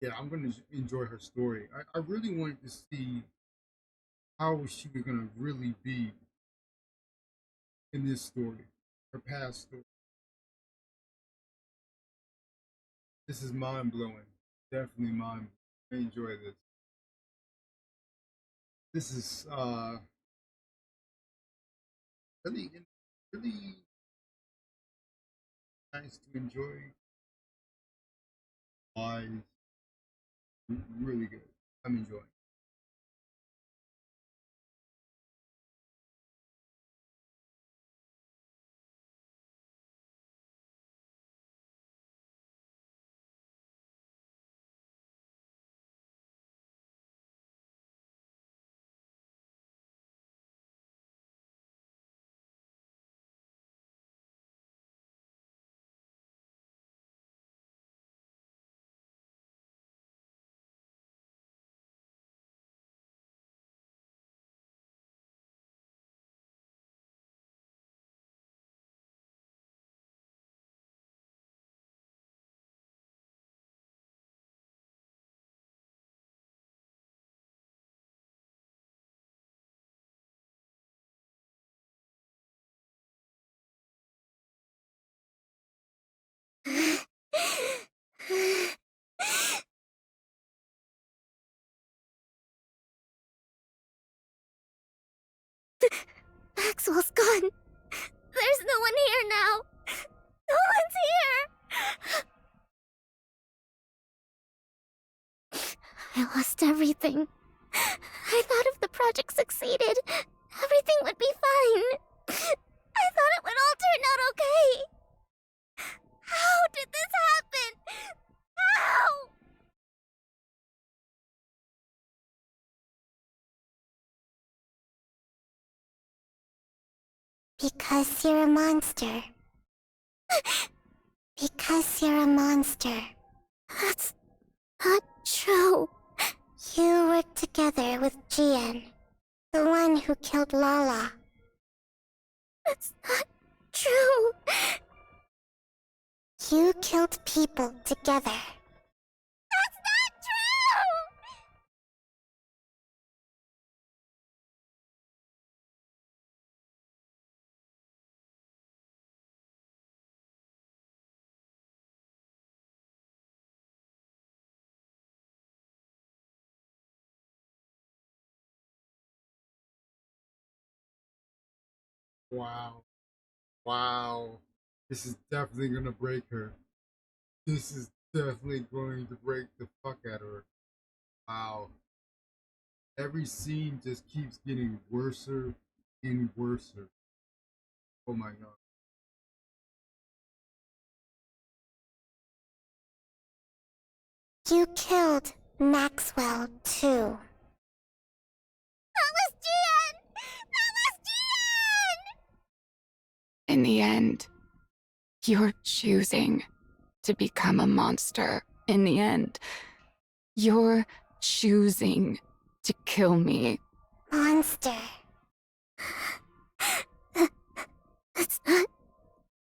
yeah, I'm gonna enjoy her story. I really wanted to see how she was gonna really be in this story, her past story. This is mind blowing. Definitely mind. I enjoy this. This is really, really nice to enjoy. Wise, really good. I'm enjoying. Maxwell's gone. There's no one here now. No one's here. I lost everything. I thought if the project succeeded, everything would be fine. I thought it would all turn out okay. How did this happen? How? Because you're a monster. Because you're a monster. That's not true. You worked together with Jian, The one who killed Lala. That's not true. You killed people together. That's not true! Wow. Wow. This is definitely gonna break her. This is definitely going to break the fuck out of her. Wow. Every scene just keeps getting worser and worser. Oh my god. You killed Maxwell, too. That was Gian! That was Gian! In the end, you're choosing to become a monster. In the end, you're choosing to kill me. Monster. That's not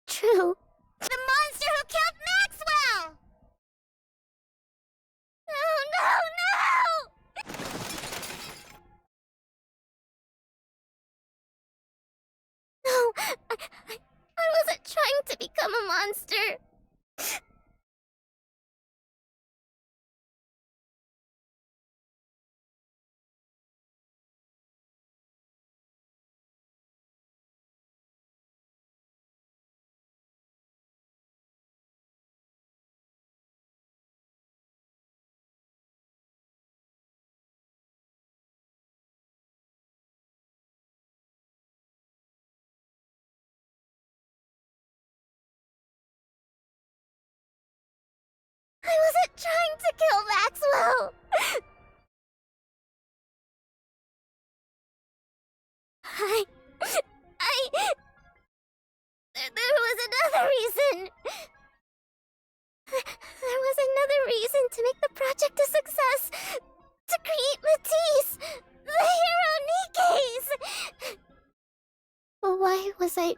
true. The monster who killed Maxwell! No, no, no! No, I wasn't trying to become a monster. I wasn't trying to kill Maxwell! There was another reason! There was another reason to make the project a success! To create Matisse! The hero Nikke's! Why was I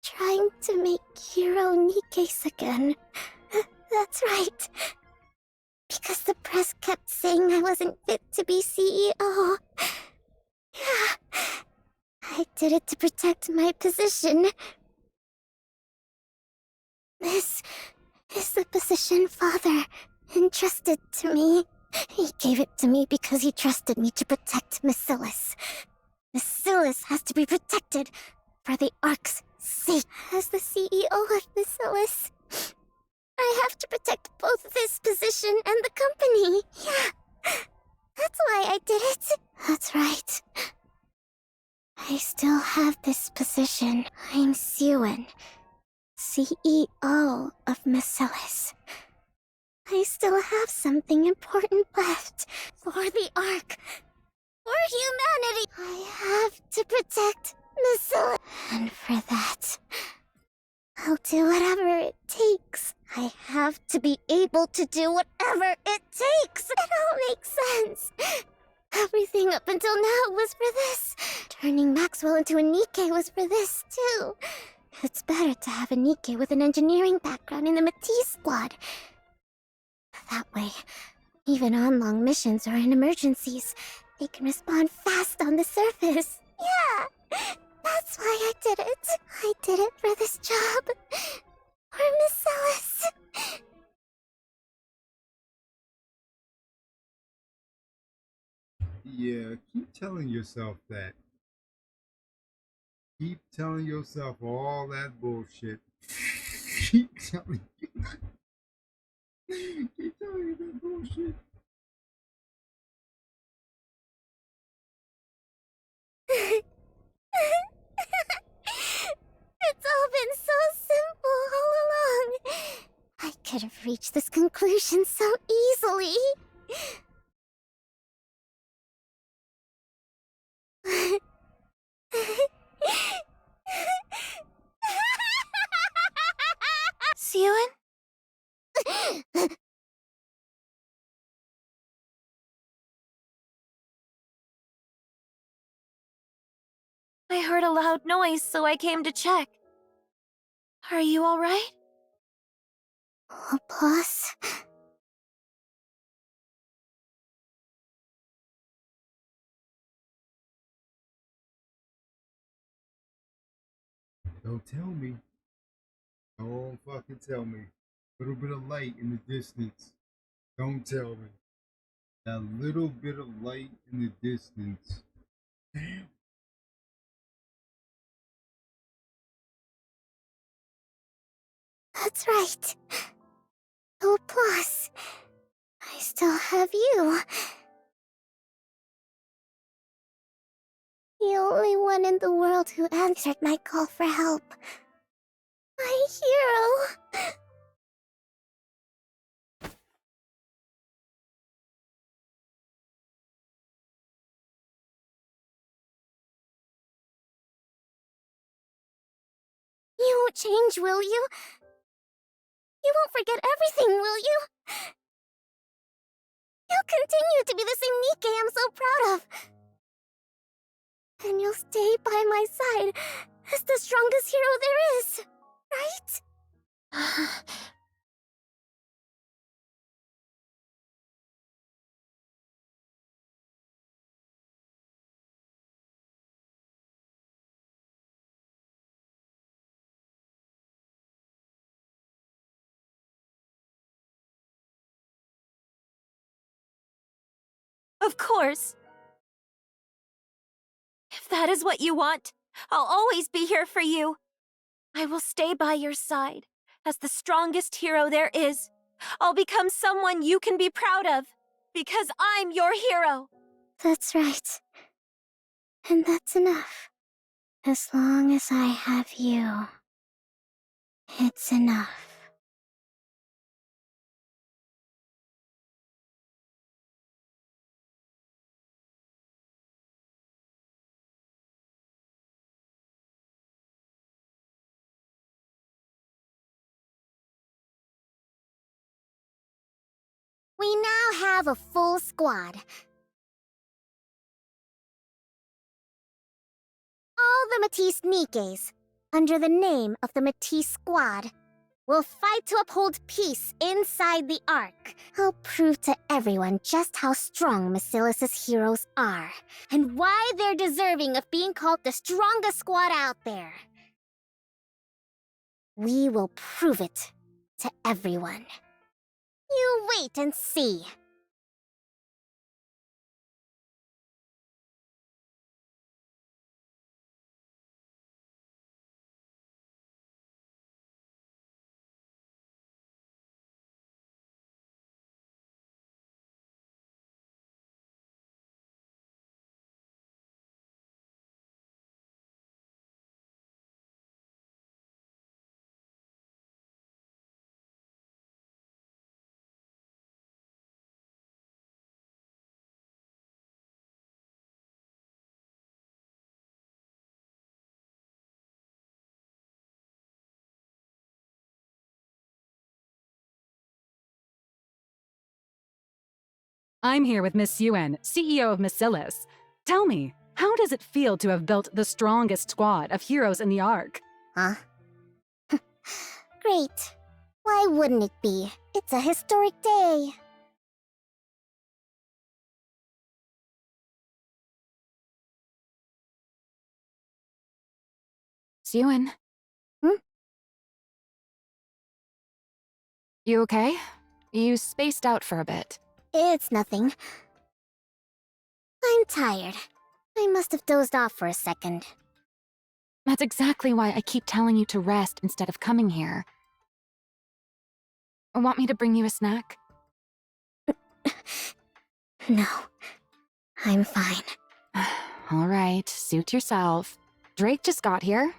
trying to make hero Nikke's again? That's right. Because the press kept saying I wasn't fit to be CEO. Yeah. I did it to protect my position. This is the position Father entrusted to me. He gave it to me because he trusted me to protect Miscellus. Miscellus has to be protected for the Ark's sake. As the CEO of Miscellus, I have to protect both this position and the company. Yeah, that's why I did it. That's right. I still have this position. I'm Siwen, CEO of Miscellus. I still have something important left for the Ark, for humanity. I have to protect Miscellus, and for that, I'll do whatever it takes. I have to be able to do whatever it takes. It all makes sense. Everything up until now was for this. Turning Maxwell into a Nikke was for this, too. It's better to have a Nikke with an engineering background in the Matisse squad. That way, even on long missions or in emergencies, they can respond fast on the surface. Yeah, that's why I did it. I did it for this job. For Miss Ellis. Yeah, keep telling yourself that. Keep telling yourself all that bullshit. keep telling keep telling you that bullshit. It's all been so simple all along. I could have reached this conclusion so easily. Siwen? I heard a loud noise, so I came to check. Are you alright? Plus, Don't tell me. Don't fucking tell me. A little bit of light in the distance. Don't tell me. That little bit of light in the distance. Damn. that's right. Oh, plus, I still have you. The only one in the world who answered my call for help. My hero. You won't change, will you? You won't forget everything, will you? You'll continue to be the same Nikke I'm so proud of. And you'll stay by my side as the strongest hero there is, right? Of course. If that is what you want, I'll always be here for you. I will stay by your side as the strongest hero there is. I'll become someone you can be proud of because I'm your hero. That's right. And that's enough. As long as I have you, it's enough. We now have a full squad. All the Matisse Nikkes, under the name of the Matisse Squad, will fight to uphold peace inside the Ark. I'll prove to everyone just how strong Macilis's heroes are, and why they're deserving of being called the strongest squad out there. We will prove it to everyone. You wait and see. I'm here with Miss Yuen, CEO of Macilis. Tell me, how does it feel to have built the strongest squad of heroes in the Ark? Huh? Great. Why wouldn't it be? It's a historic day. Yuen? Hmm? You okay? You spaced out for a bit. It's nothing. I'm tired. I must have dozed off for a second. That's exactly why I keep telling you to rest instead of coming here. Want me to bring you a snack? No. I'm fine. All right, suit yourself. Drake just got here.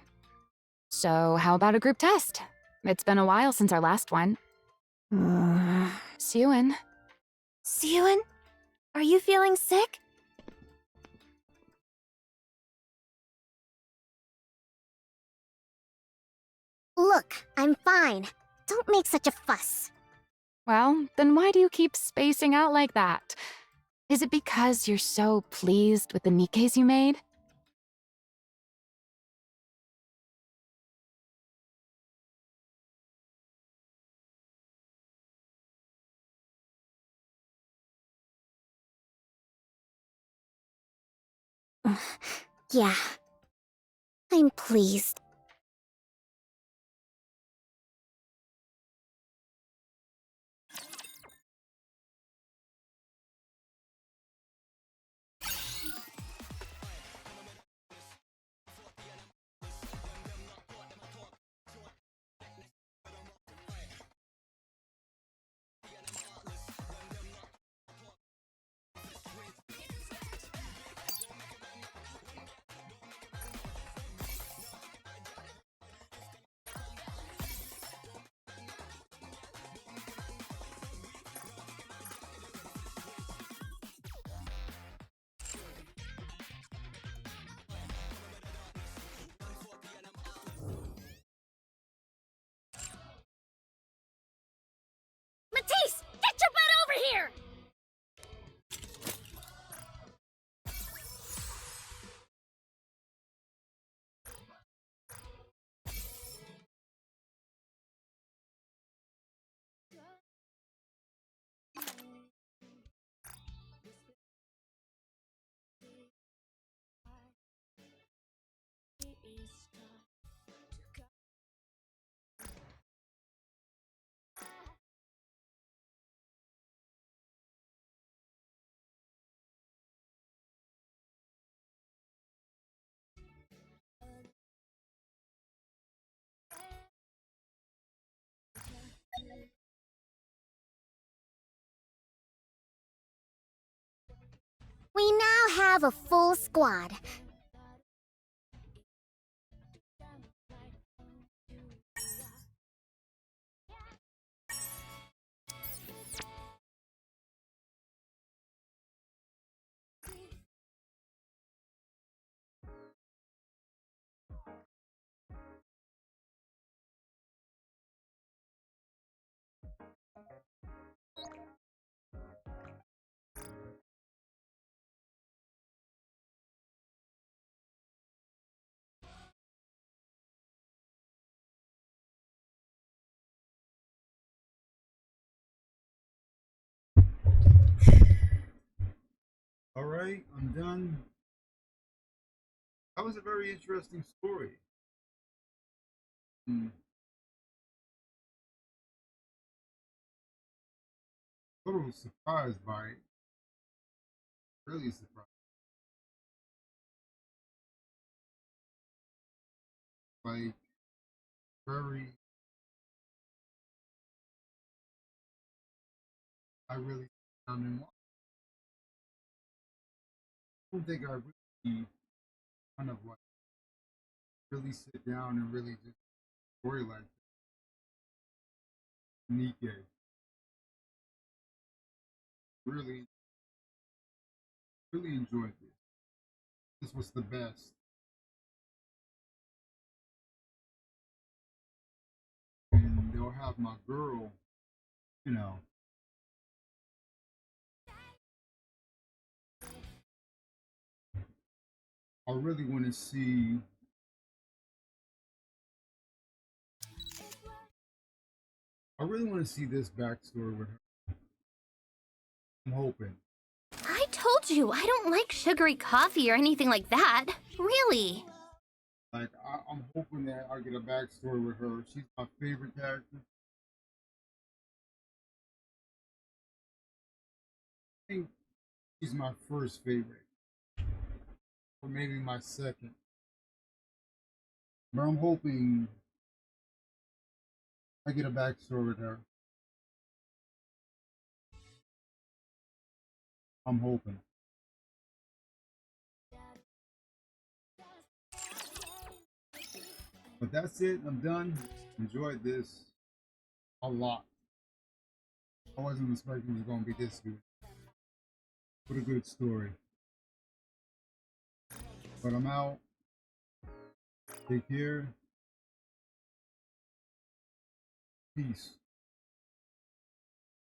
So how about a group test? It's been a while since our last one. Yuen. Yuen, are you feeling sick? Look, I'm fine. Don't make such a fuss. Well, then why do you keep spacing out like that? Is it because you're so pleased with the Nikkes you made? Yeah. I'm pleased. Matisse, get your butt over here! We now have a full squad. Alright, I'm done. That was a very interesting story. A little surprised by it. Really surprised. Like, very. I really I don't think I really kind of like really sit down and really just story like Nikke. Really, really enjoyed this. This was the best. And they'll have my girl, you know. I really want to see. I really want to see this backstory with her. I'm hoping. I told you, I don't like sugary coffee or anything like that. Really. Like, I'm hoping that I get a backstory with her. She's my favorite character. I think she's my first favorite, or maybe my second. But I'm hoping I get a backstory with her. I'm hoping. But that's it. I'm done. Enjoyed this a lot. I wasn't expecting it was going to be this good. What a good story. But I'm out. Take care. Peace.